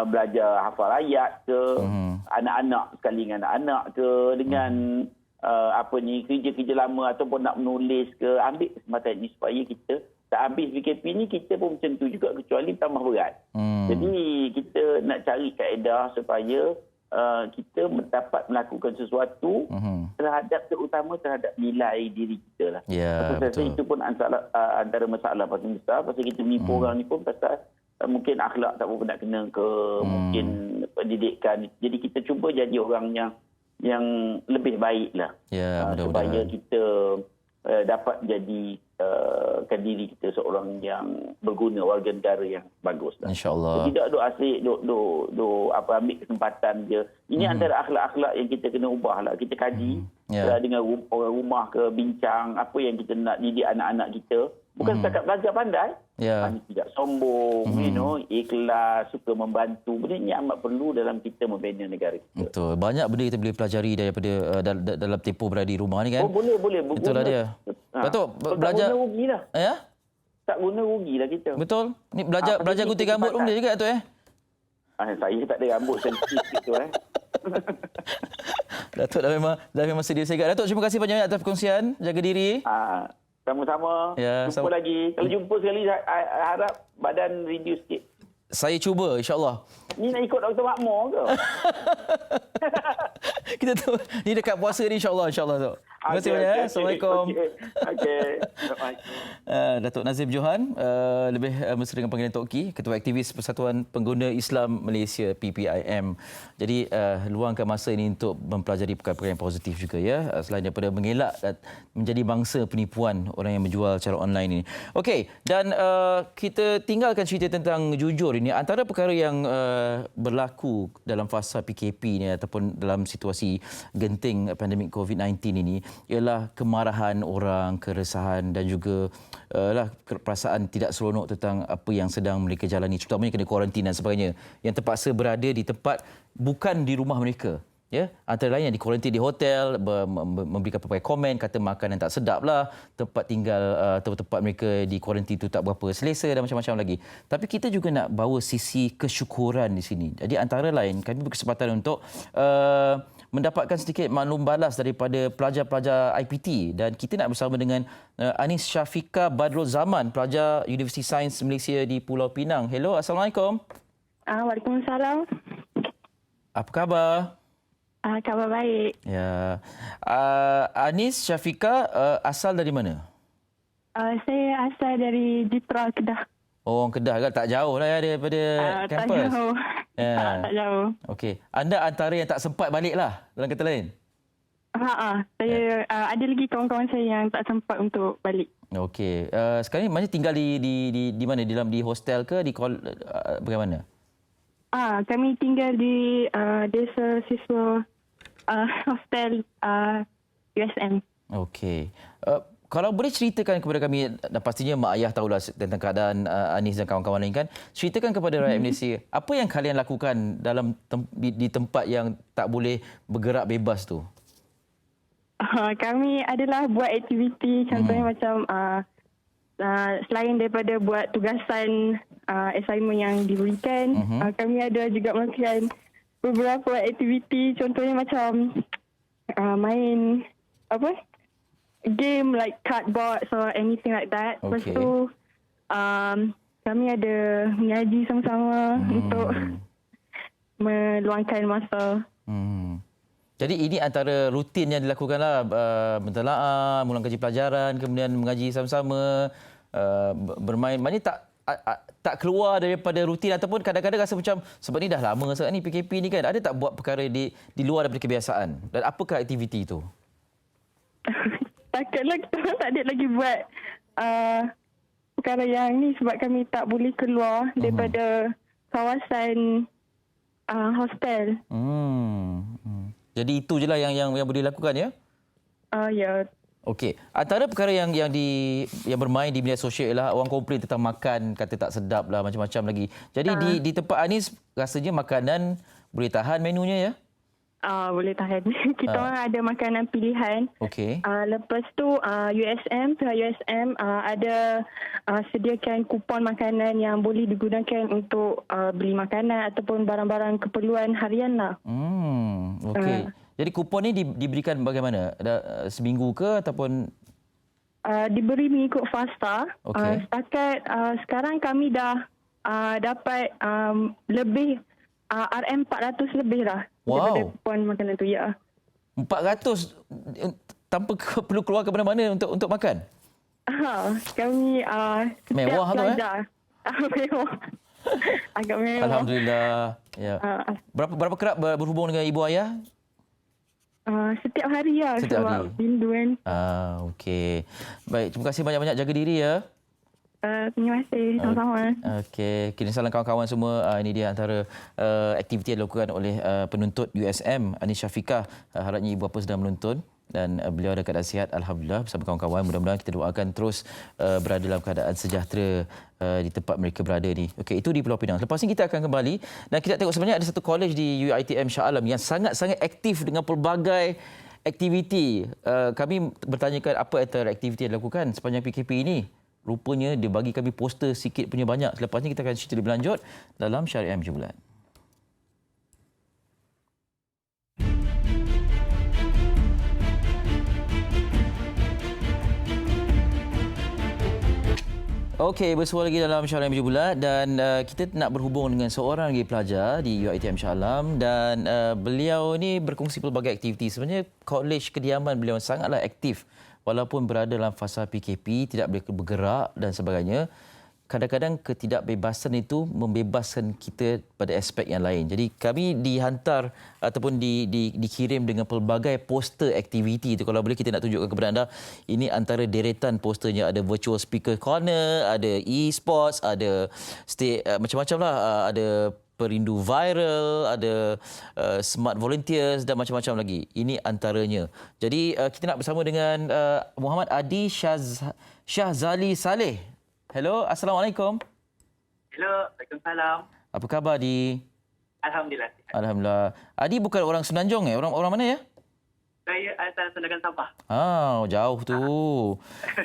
belajar hafal ayat ke, anak-anak sekali dengan anak-anak ke, dengan kerja-kerja lama ataupun nak menulis ke, ambil kesempatan ini supaya kita tak habis PKP ni kita pun macam tu juga, kecuali tambah berat. Jadi kita nak cari kaedah supaya kita dapat melakukan sesuatu terutama terhadap nilai diri kita lah. Saya rasa itu pun antara masalah paling besar. Pasal kita menipu orang ni pun pasal mungkin akhlak tak berapa nak kena ke, mungkin pendidikan. Jadi kita cuba jadi orang yang lebih baik lah. Supaya kita dapat menjadi diri kita seorang yang berguna, warga negara yang bagus. InsyaAllah. Tidak duk asyik, duk ambil kesempatan je. Ini antara akhlak-akhlak yang kita kena ubah lah. Kita kaji dengan orang rumah ke, bincang apa yang kita nak didik anak-anak kita. Bukan setakat belajar pandai. Tidak sombong, ikhlas, suka membantu. Benda ini amat perlu dalam kita membina negara kita. Betul. Banyak benda kita boleh pelajari daripada dalam tempoh berada di rumah ni kan. Boleh. Itulah dia. Datuk, belajar. Tak guna rugi lah. Ya? Tak guna rugi lah kita. Betul. Ni belajar gunting rambut pun boleh juga Datuk Saya tak ada rambut sensitif gitu Datuk dah memang sedia segat. Datuk, terima kasih banyak atas perkongsian. Jaga diri. Sama-sama. Jumpa lagi. Kalau jumpa sekali, harap badan reduce sikit. Saya cuba, insyaAllah. Ni nak ikut Dr. Makmur ke? Kita tu ni dekat puasa ni insyaAllah Datuk. Terima kasih banyak. Assalamualaikum. Okey. Assalamualaikum. Datuk Nazim Johan, lebih mesra dengan panggilan Tok Ki, Ketua Aktivis Persatuan Pengguna Islam Malaysia PPIM. Jadi luangkan masa ini untuk mempelajari perkara-perkara yang positif juga ya, selain daripada mengelak menjadi bangsa penipuan orang yang menjual secara online ini. Okey, dan kita tinggalkan cerita tentang jujur ini. Antara perkara yang berlaku dalam fasa PKP ni ataupun dalam situasi genting pandemik COVID-19 ini ialah kemarahan orang, keresahan dan juga perasaan tidak seronok tentang apa yang sedang mereka jalani, terutamanya kena kuarantin dan sebagainya, yang terpaksa berada di tempat bukan di rumah mereka. Ya, antara lain yang dikuarantin di hotel, memberikan pelbagai komen, kata makanan tak sedap lah, tempat tinggal atau tempat mereka di kuarantin itu tak berapa selesa dan macam-macam lagi. Tapi kita juga nak bawa sisi kesyukuran di sini. Jadi antara lain kami berkesempatan untuk mendapatkan sedikit maklum balas daripada pelajar-pelajar IPT, dan kita nak bersama dengan Anis Syafiqah Badrul Zaman, pelajar Universiti Sains Malaysia di Pulau Pinang. Hello, Assalamualaikum. Waalaikumsalam. Apa khabar? Khabar baik. Ya. Anis Syafiqah asal dari mana? Saya asal dari Jitra, Kedah. Oh, orang Kedah kan? Tak jauh lah ya daripada kampus. Tak jauh. Ya. Tak jauh. Okey. Anda antara yang tak sempat balik lah, dalam kata lain? Saya ada lagi kawan-kawan saya yang tak sempat untuk balik. Okey. Sekarang ni macam tinggal di mana? Di hostel ke? Bagaimana? Kami tinggal di desa siswa hostel USM. Okey. Kalau boleh ceritakan kepada kami, dan pastinya mak ayah tahulah tentang keadaan Anis dan kawan-kawan lain kan, ceritakan kepada rakyat Malaysia, apa yang kalian lakukan di tempat yang tak boleh bergerak bebas tu? Kami adalah buat aktiviti, contohnya macam selain daripada buat tugasan assignment yang diberikan, kami ada juga melakukan beberapa aktiviti, contohnya macam main game like cardboard or anything like that. Lepas tu kami ada mengaji sama-sama untuk meluangkan masa. Jadi ini antara rutin yang dilakukanlah, mentelaah, mengulang kaji pelajaran, kemudian mengaji sama-sama, bermain. Maknanya tak keluar daripada rutin, ataupun kadang-kadang rasa macam sebab ni dah lama sangat ni PKP ni kan, ada tak buat perkara di luar daripada kebiasaan? Dan apakah aktiviti itu? Takutlah kita tak ada lagi buat perkara yang ni sebab kami tak boleh keluar daripada kawasan hostel. Jadi itu je lah yang boleh dilakukan ya? Ya. Okey. Antara perkara yang bermain di media sosial ialah orang komplain tentang makan, kata tak sedap lah, macam-macam lagi. Jadi di tempat Anis rasanya makanan boleh tahan menunya ya? Boleh tahan. Kita orang ada makanan pilihan. Okey. Lepas tu pihak USM ada sediakan kupon makanan yang boleh digunakan untuk beli makanan ataupun barang-barang keperluan harian lah. Okey. Jadi kupon ni diberikan bagaimana? Seminggu ke ataupun? Diberi mengikut fasa. Okey. Setakat sekarang kami dah dapat lebih RM400 lebih lah. Wow. Daripada kupon makanan tu, ya. 400 tanpa perlu keluar ke mana-mana untuk makan? Kami setiap mewah pelajar. Mewah. Agak mewah. Alhamdulillah. Ya. Berapa kerap berhubung dengan ibu ayah? Setiap hari lah. Setiap sebab hari? rindu kan. Okey. Baik, terima kasih banyak-banyak, jaga diri ya. Terima kasih. Sama-sama. Okey, kirim salam kawan-kawan semua. Ini dia antara aktiviti yang dilakukan oleh penuntut USM Anis Syafiqah. Harapnya ibu bapa sedang menonton dan beliau ada keadaan sihat alhamdulillah bersama kawan-kawan. Mudah-mudahan kita doakan terus berada dalam keadaan sejahtera di tempat mereka berada ni. Okey, itu di Pulau Pinang. Lepas ni kita akan kembali dan kita tengok sebenarnya ada satu kolej di UiTM Shah Alam yang sangat-sangat aktif dengan pelbagai aktiviti. Kami bertanyakan apa antara aktiviti yang dilakukan sepanjang PKP ini. Rupanya dia bagi kami poster sikit punya banyak. Selepas ni kita akan cerita lebih lanjut dalam Syariah Meja Bulat. Okey, bersua lagi dalam Syariah Meja Bulat dan kita nak berhubung dengan seorang lagi pelajar di UiTM Shah Alam dan beliau ni berkongsi pelbagai aktiviti. Sebenarnya kolej kediaman beliau sangatlah aktif. Walaupun berada dalam fasa PKP, tidak boleh bergerak dan sebagainya, kadang-kadang ketidakbebasan itu membebaskan kita pada aspek yang lain. Jadi kami dihantar ataupun dikirim dengan pelbagai poster aktiviti itu. Kalau boleh kita nak tunjukkan kepada anda, ini antara deretan posternya. Ada virtual speaker corner, ada e-sports, ada macam-macam lah. Ada perindu viral, ada smart volunteers dan macam-macam lagi. Ini antaranya. Jadi kita nak bersama dengan Muhammad Adi Syahzali Saleh. Hello, Assalamualaikum. Hello, Waalaikumsalam. Apa khabar, Adi? Alhamdulillah. Alhamdulillah. Adi bukan orang Semenanjung Orang mana ya? Saya asal Sandakan Sabah. Jauh tu.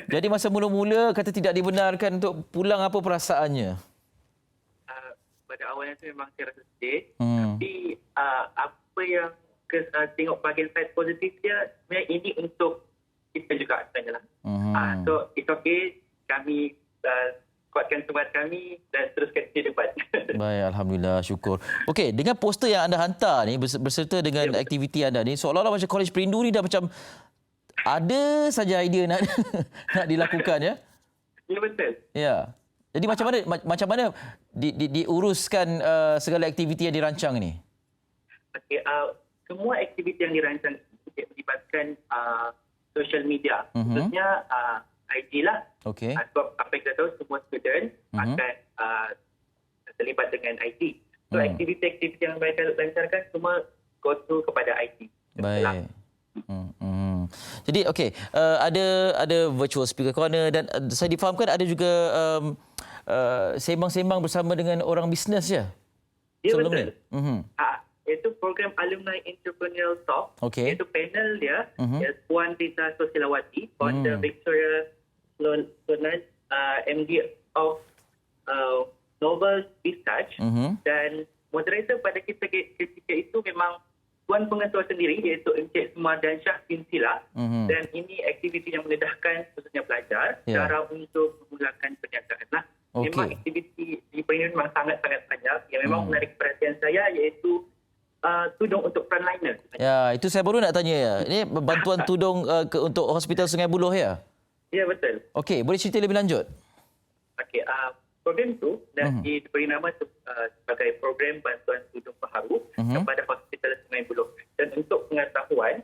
Jadi masa mula-mula kata tidak dibenarkan untuk pulang, apa perasaannya? Pada awalnya tu memang saya rasa sedih. Tapi apa yang tengok bahagian side positif dia, sebenarnya ini untuk kita juga sebenarnya lah. So, it's okay. Kami kuatkan semangat kami dan teruskan kerja depan. Baik, alhamdulillah, syukur. Okey, dengan poster yang anda hantar ni berserta dengan aktiviti anda ni, seolah-olah macam Kolej Perindu ni dah macam ada saja idea nak nak dilakukan ya. Ya, betul. Ya. Jadi macam mana diuruskan segala aktiviti yang dirancang ni? Okey, semua aktiviti yang dirancang ini melibatkan social media. Khususnya IG lah. Okey. Sebab apa yang kita tahu, semua student akan terlibat dengan IT. So, aktiviti-aktiviti yang mereka lancarkan semua go through kepada IT. Baik. Jadi, okey. Ada virtual speaker corner dan saya difahamkan ada juga sembang-sembang bersama dengan orang bisnes ya? Ya, sebelum betul. Ni? Iaitu program Alumni Entrepreneurial Talk. Okey. Iaitu panel dia, Puan Rita Sosilawati, founder Victoria Sloan, MD of Novel Research, dan moderator pada ketika itu memang Puan Pengetua sendiri, iaitu Encik Semar dan Syah bin Sila. Dan ini aktiviti yang mendedahkan khususnya pelajar cara untuk memulakan perniagaan lah. Memang aktiviti di Perindu memang sangat-sangat banyak yang memang menarik perhatian saya, iaitu tudung untuk frontliner. Ya, itu saya baru nak tanya ya. Ini bantuan tudung untuk Hospital Sungai Buloh ya? Ya, betul. Okey, boleh cerita lebih lanjut? Okey, program itu dah diberi nama sebagai program bantuan tudung baharu kepada Hospital Sungai Buloh. Dan untuk pengetahuan,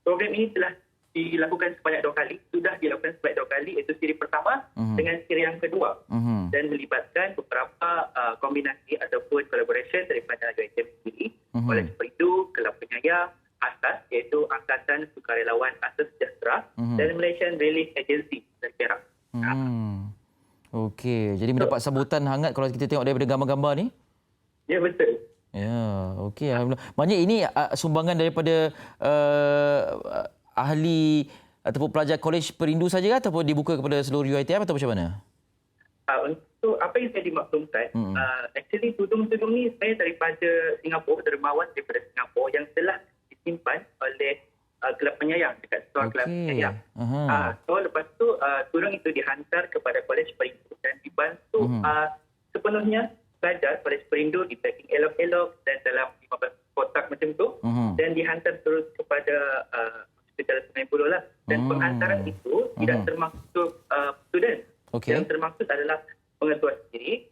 program ini telah dilakukan sebanyak 2 kali. Sudah dilakukan sebanyak 2 kali, iaitu siri pertama dengan siri yang kedua. Dan melibatkan beberapa kombinasi ataupun collaboration daripada UiTM sendiri, Kolej Perindu, Kelab Penyayang, ASAS, iaitu Angkatan Sukarelawan Asas Sejahtera, dan Malaysian Relief Agency dari Perak. Okey, jadi mendapat sambutan hangat kalau kita tengok daripada gambar-gambar ni? Ya, betul. Ya, okey. Alhamdulillah. Maksudnya ini sumbangan daripada ahli ataupun pelajar Kolej Perindu saja ataupun dibuka kepada seluruh UiTM atau macam mana? Untuk apa yang saya dimaklumkan, actually tudung-tudung ni saya daripada Singapura, dermawan daripada Singapura yang telah disimpan oleh Kelab Penyayang dekat Store Kelab Penyayang. So lepas tu tudung itu dihantar kepada Kolej Perindu dan dibantu sepenuhnya pelajar Kolej Perindu, di packing elok-elok dan dalam 15 kotak macam tu, dan dihantar terus kepada Hospital Sungai Buloh lah. Dan penghantaran itu tidak termaksud student. Yang termaksud adalah pengetua sendiri,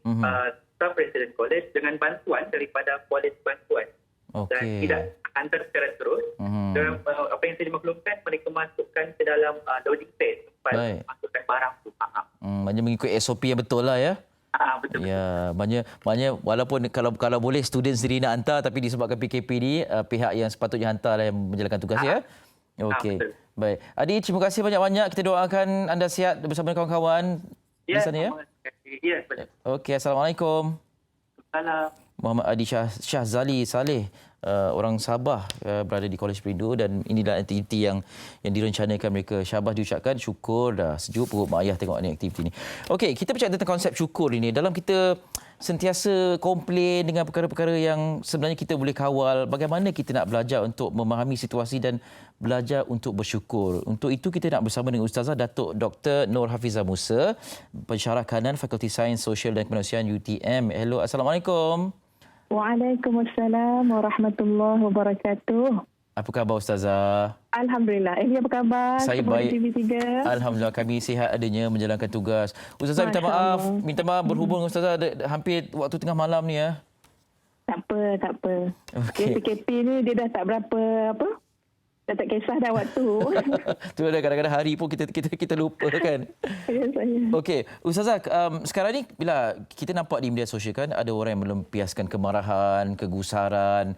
staf presiden kolej dengan bantuan daripada polis bantuan. Dan tidak hantar secara terus, Dan apa yang saya dimaklumkan, mereka masukkan ke dalam loading phase tempat masukkan barang tu. Maknanya mengikut SOP yang betul lah ya. Betul. Ya, maknanya walaupun kalau boleh student sendiri nak hantar, tapi disebabkan PKP ni pihak yang sepatutnya hantar lah yang menjalankan tugas ya. Okey. Baik. Adi, terima kasih banyak-banyak. Kita doakan anda sihat bersama dengan kawan-kawan di sana ya. Ya, betul. Okey, assalamualaikum. Salam. Muhammad Adi Syahzali Saleh, orang Sabah, berada di Kolej Perindu, dan inilah aktiviti yang direncanakan mereka. Syabas diucapkan, syukur dah sejuk perut mak ayah tengok ni aktiviti ni. Okey, kita bercakap tentang konsep syukur ini. Dalam kita sentiasa komplain dengan perkara-perkara yang sebenarnya kita boleh kawal, bagaimana kita nak belajar untuk memahami situasi dan belajar untuk bersyukur. Untuk itu kita nak bersama dengan Ustazah Datuk Dr. Nur Hafizah Musa, pensyarah kanan Fakulti Sains Sosial dan Kemanusiaan UTM. Hello, Assalamualaikum. Waalaikumsalam warahmatullahi wabarakatuh. Apa khabar Ustazah? Alhamdulillah. Apa khabar? Saya Semua baik. TV3? Alhamdulillah, kami sihat adanya menjalankan tugas. Ustazah, minta maaf berhubung dengan Ustazah hampir waktu tengah malam ni ya. Tak apa. Okey. PKP ni dia dah tak berapa dah tak kisah dah waktu. Tu ada kadang-kadang hari pun kita lupa kan. Ya, saya. Okey, Ustazah, sekarang ni bila kita nampak di media sosial kan ada orang yang melampiaskan kemarahan, kegusaran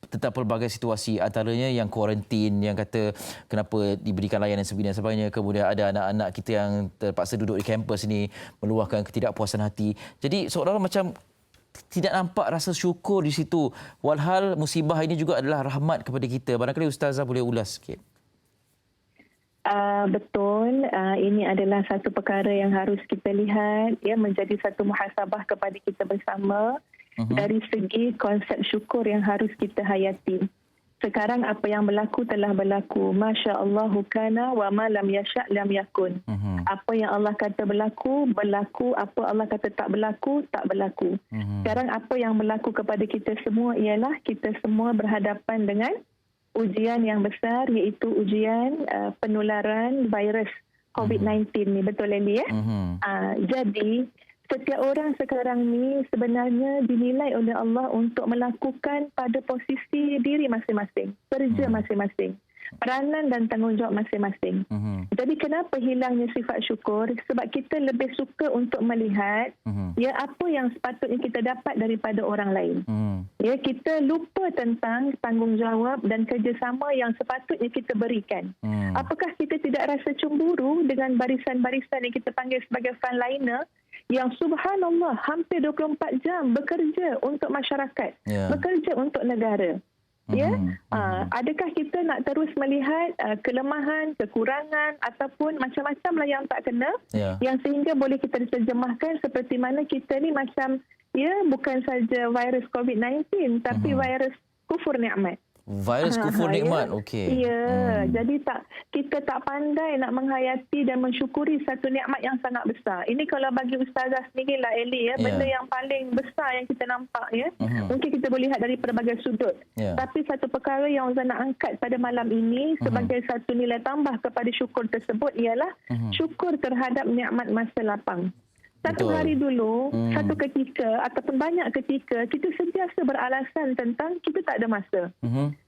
tentang pelbagai situasi, antaranya yang kuarantin, yang kata kenapa diberikan layanan sebegini dan sebagainya. Kemudian ada anak-anak kita yang terpaksa duduk di kampus ni meluahkan ketidakpuasan hati. Jadi seolah-olah macam tidak nampak rasa syukur di situ. Walhal musibah ini juga adalah rahmat kepada kita. Barangkali Ustazah boleh ulas sikit. Betul. Ini adalah satu perkara yang harus kita lihat, ya, menjadi satu muhasabah kepada kita bersama dari segi konsep syukur yang harus kita hayati. Sekarang apa yang berlaku telah berlaku. Masya Allah kana wa ma lam yasha' lam yakun. Apa yang Allah kata berlaku, berlaku. Apa Allah kata tak berlaku, tak berlaku. Sekarang apa yang berlaku kepada kita semua ialah kita semua berhadapan dengan ujian yang besar, iaitu ujian penularan virus COVID-19 ni. Betul Eli ya? Jadi setiap orang sekarang ni sebenarnya dinilai oleh Allah untuk melakukan pada posisi diri masing-masing, kerja masing-masing, peranan dan tanggungjawab masing-masing. Jadi kenapa hilangnya sifat syukur? Sebab kita lebih suka untuk melihat ya apa yang sepatutnya kita dapat daripada orang lain. Ya, kita lupa tentang tanggungjawab dan kerjasama yang sepatutnya kita berikan. Apakah kita tidak rasa cemburu dengan barisan-barisan yang kita panggil sebagai frontliner yang subhanallah hampir 24 jam bekerja untuk masyarakat, bekerja untuk negara. Ya, adakah kita nak terus melihat kelemahan, kekurangan ataupun macam-macam lah yang tak kena, yang sehingga boleh kita terjemahkan seperti mana kita ni macam bukan saja virus COVID-19 tapi virus kufur nikmat. Virus kufur nikmat, okey. Ya, jadi kita tak pandai nak menghayati dan mensyukuri satu nikmat yang sangat besar. Ini kalau bagi Ustazah sendirilah Eli ya, benda yang paling besar yang kita nampak ya. Mungkin kita boleh lihat dari pelbagai sudut. Tapi satu perkara yang Ustazah nak angkat pada malam ini sebagai satu nilai tambah kepada syukur tersebut ialah syukur terhadap nikmat masa lapang. Satu hari dulu, satu ketika ataupun banyak ketika kita sentiasa beralasan tentang kita tak ada masa.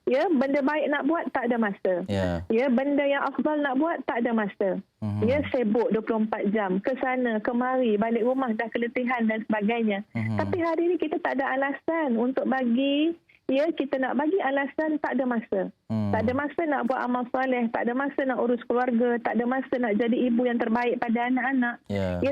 Ya, benda baik nak buat tak ada masa. Ya, benda yang afdal nak buat tak ada masa. Ya, sibuk 24 jam ke sana kemari, balik rumah dah keletihan dan sebagainya. Tapi hari ini kita tak ada alasan untuk bagi kita nak bagi alasan tak ada masa. Tak ada masa nak buat amal soleh, tak ada masa nak urus keluarga, tak ada masa nak jadi ibu yang terbaik pada anak-anak.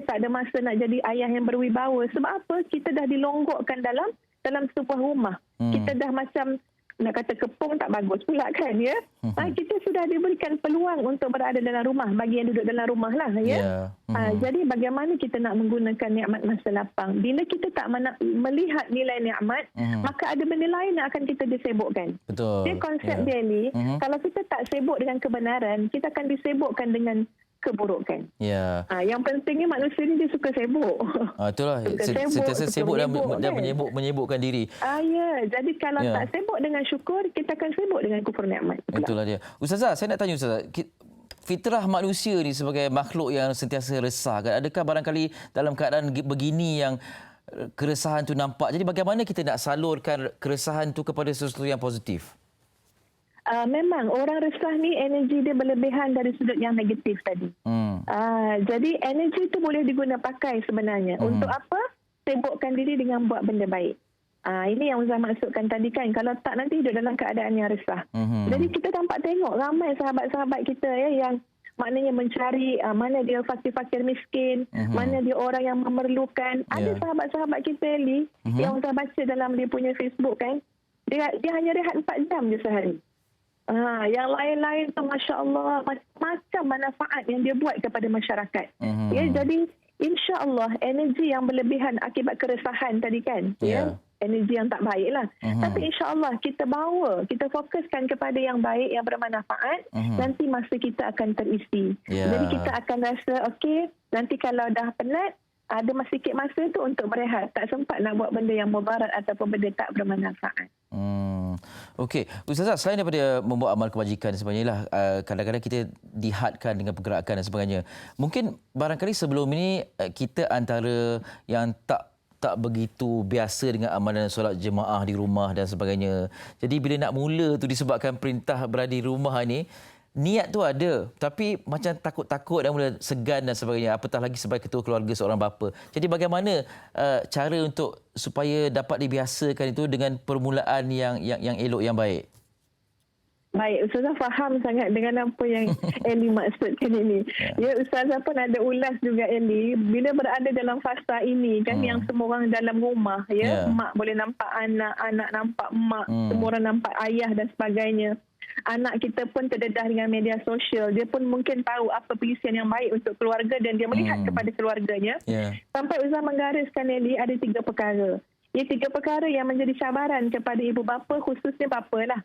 Tak ada masa nak jadi ayah yang berwibawa. Sebab apa? Kita dah dilonggokkan dalam sebuah rumah. Kita dah macam nak kata kepung tak bagus pula kan ya. Kita sudah diberikan peluang untuk berada dalam rumah bagi yang duduk dalam rumah lah ya. Jadi bagaimana kita nak menggunakan nikmat masa lapang? Bila kita tak melihat nilai nikmat, maka ada benda lain yang akan kita disibukkan. Betul. Dia konsep dia ni, kalau kita tak sibuk dengan kebenaran, kita akan disibukkan dengan keburukan. Yang pentingnya manusia ni dia suka sibuk. Itulah, sentiasa sibuk dan menyibukkan diri. Jadi kalau tak sibuk dengan syukur, kita akan sibuk dengan kufur nikmat. Itulah dia. Ustazah, saya nak tanya Ustazah, fitrah manusia ni sebagai makhluk yang sentiasa resah kan? Adakah barangkali dalam keadaan begini yang keresahan tu nampak? Jadi bagaimana kita nak salurkan keresahan tu kepada sesuatu yang positif? memang orang resah ni energi dia berlebihan dari sudut yang negatif tadi. Jadi energi tu boleh diguna pakai sebenarnya. Untuk apa? Sibukkan diri dengan buat benda baik. Ini yang Ustaz maksudkan tadi kan. Kalau tak, nanti hidup dalam keadaan yang resah. Jadi kita tampak tengok ramai sahabat-sahabat kita yang maknanya mencari mana dia fakir-fakir miskin, mana dia orang yang memerlukan. Ada sahabat-sahabat kita yang Ustaz baca dalam dia punya Facebook kan. Dia hanya rehat 4 jam je sehari. Yang lain-lain tu Masya Allah macam manfaat yang dia buat kepada masyarakat. Ya, jadi insya-Allah energi yang berlebihan akibat keresahan tadi kan, energi yang tak baik lah. Tapi insya-Allah kita fokuskan kepada yang baik, yang bermanfaat, nanti masa kita akan terisi. Jadi kita akan rasa okey, nanti kalau dah penat, ada sikit masa tu untuk berehat. Tak sempat nak buat benda yang mudarat ataupun benda tak bermanfaat. Okey, Ustazah, selain daripada membuat amal kebajikan sebenarnya lah, kadang-kadang kita dihadkan dengan pergerakan dan sebagainya. Mungkin barangkali sebelum ini kita antara yang tak begitu biasa dengan amalan solat jemaah di rumah dan sebagainya. Jadi bila nak mula tu disebabkan perintah berada di rumah ni, niat tu ada, tapi macam takut-takut dan mula segan dan sebagainya. Apatah lagi sebagai ketua keluarga seorang bapa. Jadi bagaimana cara untuk supaya dapat dibiasakan itu dengan permulaan yang elok, yang baik? Baik, Ustazah faham sangat dengan apa yang Eli maksudkan ini. Ya, Ustazah pun ada ulas juga Eli. Bila berada dalam fasa ini kan, yang semua orang dalam rumah, mak boleh nampak anak, anak nampak mak, semua orang nampak ayah dan sebagainya. Anak kita pun terdedah dengan media sosial. Dia pun mungkin tahu apa pilihan yang baik untuk keluarga dan dia melihat kepada keluarganya. Sampai Ustaz menggariskan Eli ada 3 perkara. 3 perkara yang menjadi cabaran kepada ibu bapa, khususnya bapa lah.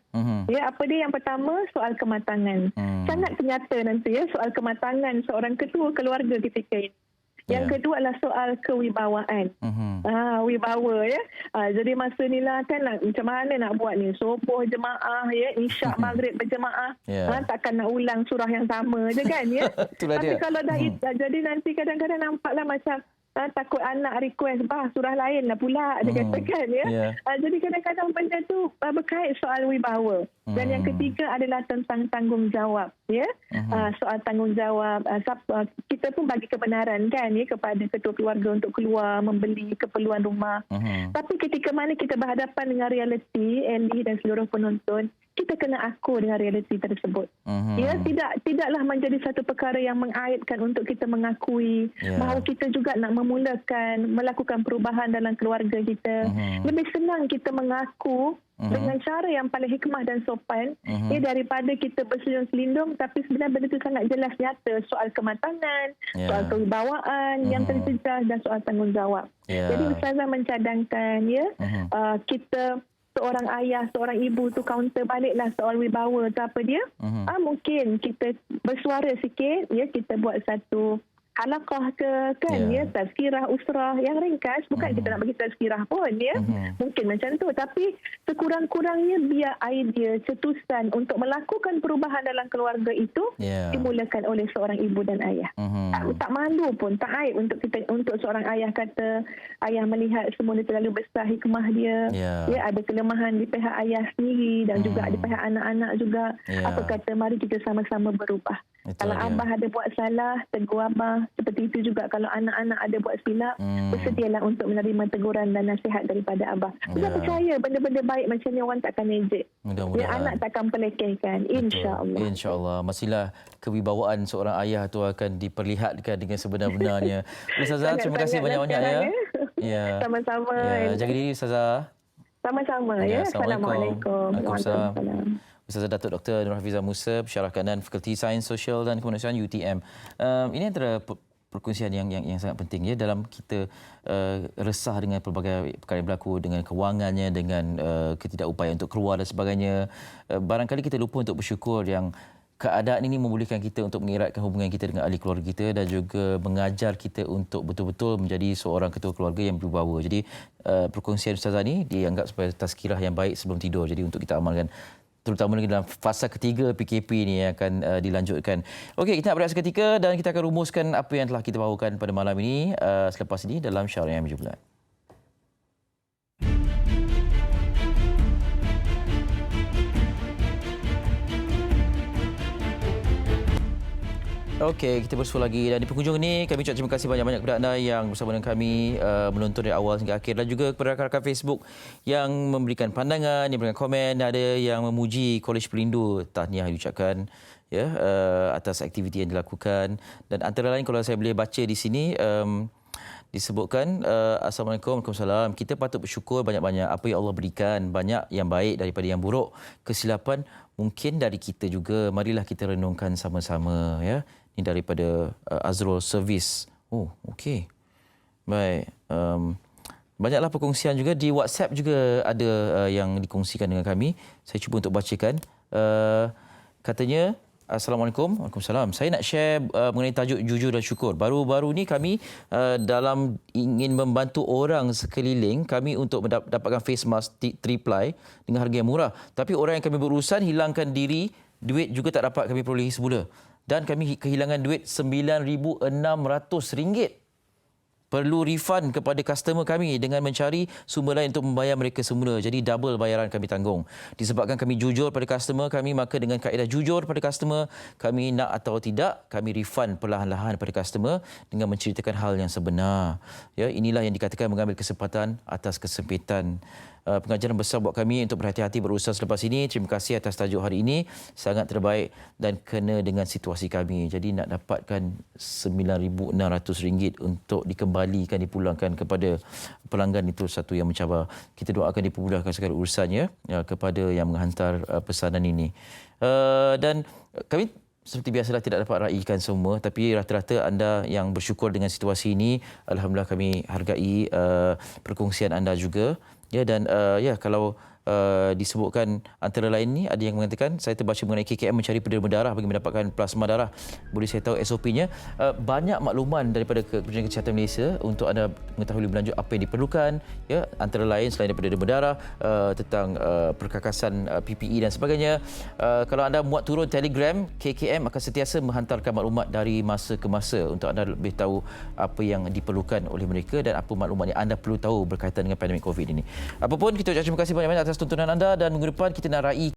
Apa dia? Yang pertama, soal kematangan. Sangat nyata nanti soal kematangan seorang ketua keluarga ketika ini. Yang kedua adalah soal kewibawaan. Wibawa jadi masa ni lah kan macam mana nak buat ni, subuh jemaah isyak maghrib berjemaah, takkan nak ulang surah yang sama je kan tapi kalau dah jadi nanti kadang-kadang nampaklah macam takut anak request surah lain lah pula dia katakan jadi kadang-kadang benda tu berkait soal wibawa. Dan yang ketiga adalah tentang tanggungjawab soal tanggungjawab. Kita pun bagi kebenaran kan kepada ketua keluarga untuk keluar membeli keperluan rumah. Tapi ketika mana kita berhadapan dengan realiti, Eli dan seluruh penonton, kita kena akur dengan realiti tersebut. Tidaklah menjadi satu perkara yang mengaibkan untuk kita mengakui bahawa kita juga nak memulakan melakukan perubahan dalam keluarga kita. Lebih senang kita mengaku dengan cara yang paling hikmah dan sopan daripada kita berselindung-selindung, tapi sebenarnya benda itu sangat jelas nyata, soal kematangan, soal kewibawaan yang terjejas dan soal tanggungjawab. Jadi Ustazah mencadangkan kita seorang ayah, seorang ibu tu counter baliklah soal wibawa tu apa dia. Mungkin kita bersuara sikit, kita buat satu halaqah ke kan tazkirah usrah yang ringkas, bukan kita nak bagi tazkirah pun mungkin macam tu, tapi sekurang-kurangnya biar idea cetusan untuk melakukan perubahan dalam keluarga itu dimulakan oleh seorang ibu dan ayah. Tak malu pun, tak aib untuk seorang ayah kata ayah melihat semua dia terlalu besar hikmah dia ada kelemahan di pihak ayah sendiri dan juga di pihak anak-anak juga. Apa kata mari kita sama-sama berubah. Kalau abah ada buat salah, tegur abah. Seperti itu juga kalau anak-anak ada buat silap, bersedialah untuk menerima teguran dan nasihat daripada abah. Kita percaya benda-benda baik macam ni orang takkan ejek. Anak takkan pelekehkan, insya-Allah. Insya-Allah. Masihlah kewibawaan seorang ayah tu akan diperlihatkan dengan sebenar-benarnya. Ustazah, terima kasih banyak-banyak Sama-sama. Jaga diri Ustazah. Sama-sama Assalamualaikum. Waalaikumsalam. Ustazah Datuk Dr. Nur Hafizah Musa, Pensyarah Kanan Fakulti Sains Sosial dan Kemanusiaan UTM. Ini antara perkongsian yang sangat penting dalam kita resah dengan pelbagai perkara yang berlaku, dengan kewangannya, dengan ketidakupayaan untuk keluar dan sebagainya. Barangkali kita lupa untuk bersyukur yang keadaan ini membolehkan kita untuk mengeratkan hubungan kita dengan ahli keluarga kita dan juga mengajar kita untuk betul-betul menjadi seorang ketua keluarga yang berwibawa. Jadi perkongsian Ustazah ini dianggap sebagai tazkirah yang baik sebelum tidur. Jadi untuk kita amalkan, terutama dalam fasa ketiga PKP ini yang akan dilanjutkan. Okey, kita nak berehat seketika dan kita akan rumuskan apa yang telah kita bawakan pada malam ini selepas ini dalam Syariah Jubilat. Okey, kita bersua lagi dan di penghujung ini kami ucap terima kasih banyak-banyak kepada anda yang bersama dengan kami menonton dari awal hingga akhir dan juga kepada rakan-rakan Facebook yang memberikan pandangan, yang memberikan komen, ada yang memuji Kolej Pelindung. Tahniah diucapkan ya atas aktiviti yang dilakukan dan antara lain kalau saya boleh baca di sini disebutkan Assalamualaikum, Waalaikumsalam. Kita patut bersyukur banyak-banyak apa yang Allah berikan, banyak yang baik daripada yang buruk. Kesilapan mungkin dari kita juga. Marilah kita renungkan sama-sama ya. Ini daripada Azrul Service. Oh, okey. Baik. Banyaklah perkongsian juga di WhatsApp juga ada yang dikongsikan dengan kami. Saya cuba untuk bacakan. Katanya Assalamualaikum. Waalaikumsalam. Saya nak share mengenai tajuk jujur dan syukur. Baru-baru ni kami dalam ingin membantu orang sekeliling kami untuk mendapatkan face mask 3ply dengan harga yang murah. Tapi orang yang kami berurusan hilangkan diri, duit juga tak dapat kami perolehi semula. Dan kami kehilangan duit RM9,600. Perlu refund kepada customer kami dengan mencari sumber lain untuk membayar mereka semula. Jadi double bayaran kami tanggung. Disebabkan kami jujur pada customer kami, maka dengan kaedah jujur pada customer, kami nak atau tidak, kami refund perlahan-lahan pada customer dengan menceritakan hal yang sebenar. Ya, inilah yang dikatakan mengambil kesempatan atas kesempitan. Pengajaran besar buat kami untuk berhati-hati berusaha selepas ini. Terima kasih atas tajuk hari ini. Sangat terbaik dan kena dengan situasi kami. Jadi nak dapatkan RM9,600 untuk dikembalikan, dipulangkan kepada pelanggan itu satu yang mencabar. Kita doakan dipermudahkan segala urusannya kepada yang menghantar pesanan ini. Dan kami seperti biasalah tidak dapat raikan semua, tapi rata-rata anda yang bersyukur dengan situasi ini, alhamdulillah kami hargai perkongsian anda juga. Ya, dan kalau disebutkan antara lain ni ada yang mengatakan saya terbaca mengenai KKM mencari penderma darah bagi mendapatkan plasma darah. Boleh saya tahu SOP-nya? Banyak makluman daripada Kementerian Kesihatan Malaysia untuk anda mengetahui lebih lanjut apa yang diperlukan, ya, antara lain selain daripada derma darah tentang perkakasan PPE dan sebagainya. Kalau anda muat turun Telegram, KKM akan sentiasa menghantarkan maklumat dari masa ke masa untuk anda lebih tahu apa yang diperlukan oleh mereka dan apa maklumat yang anda perlu tahu berkaitan dengan pandemik COVID ini. Apapun, kita ucap terima kasih banyak-banyak atas tontonan anda dan minggu depan kita nak raih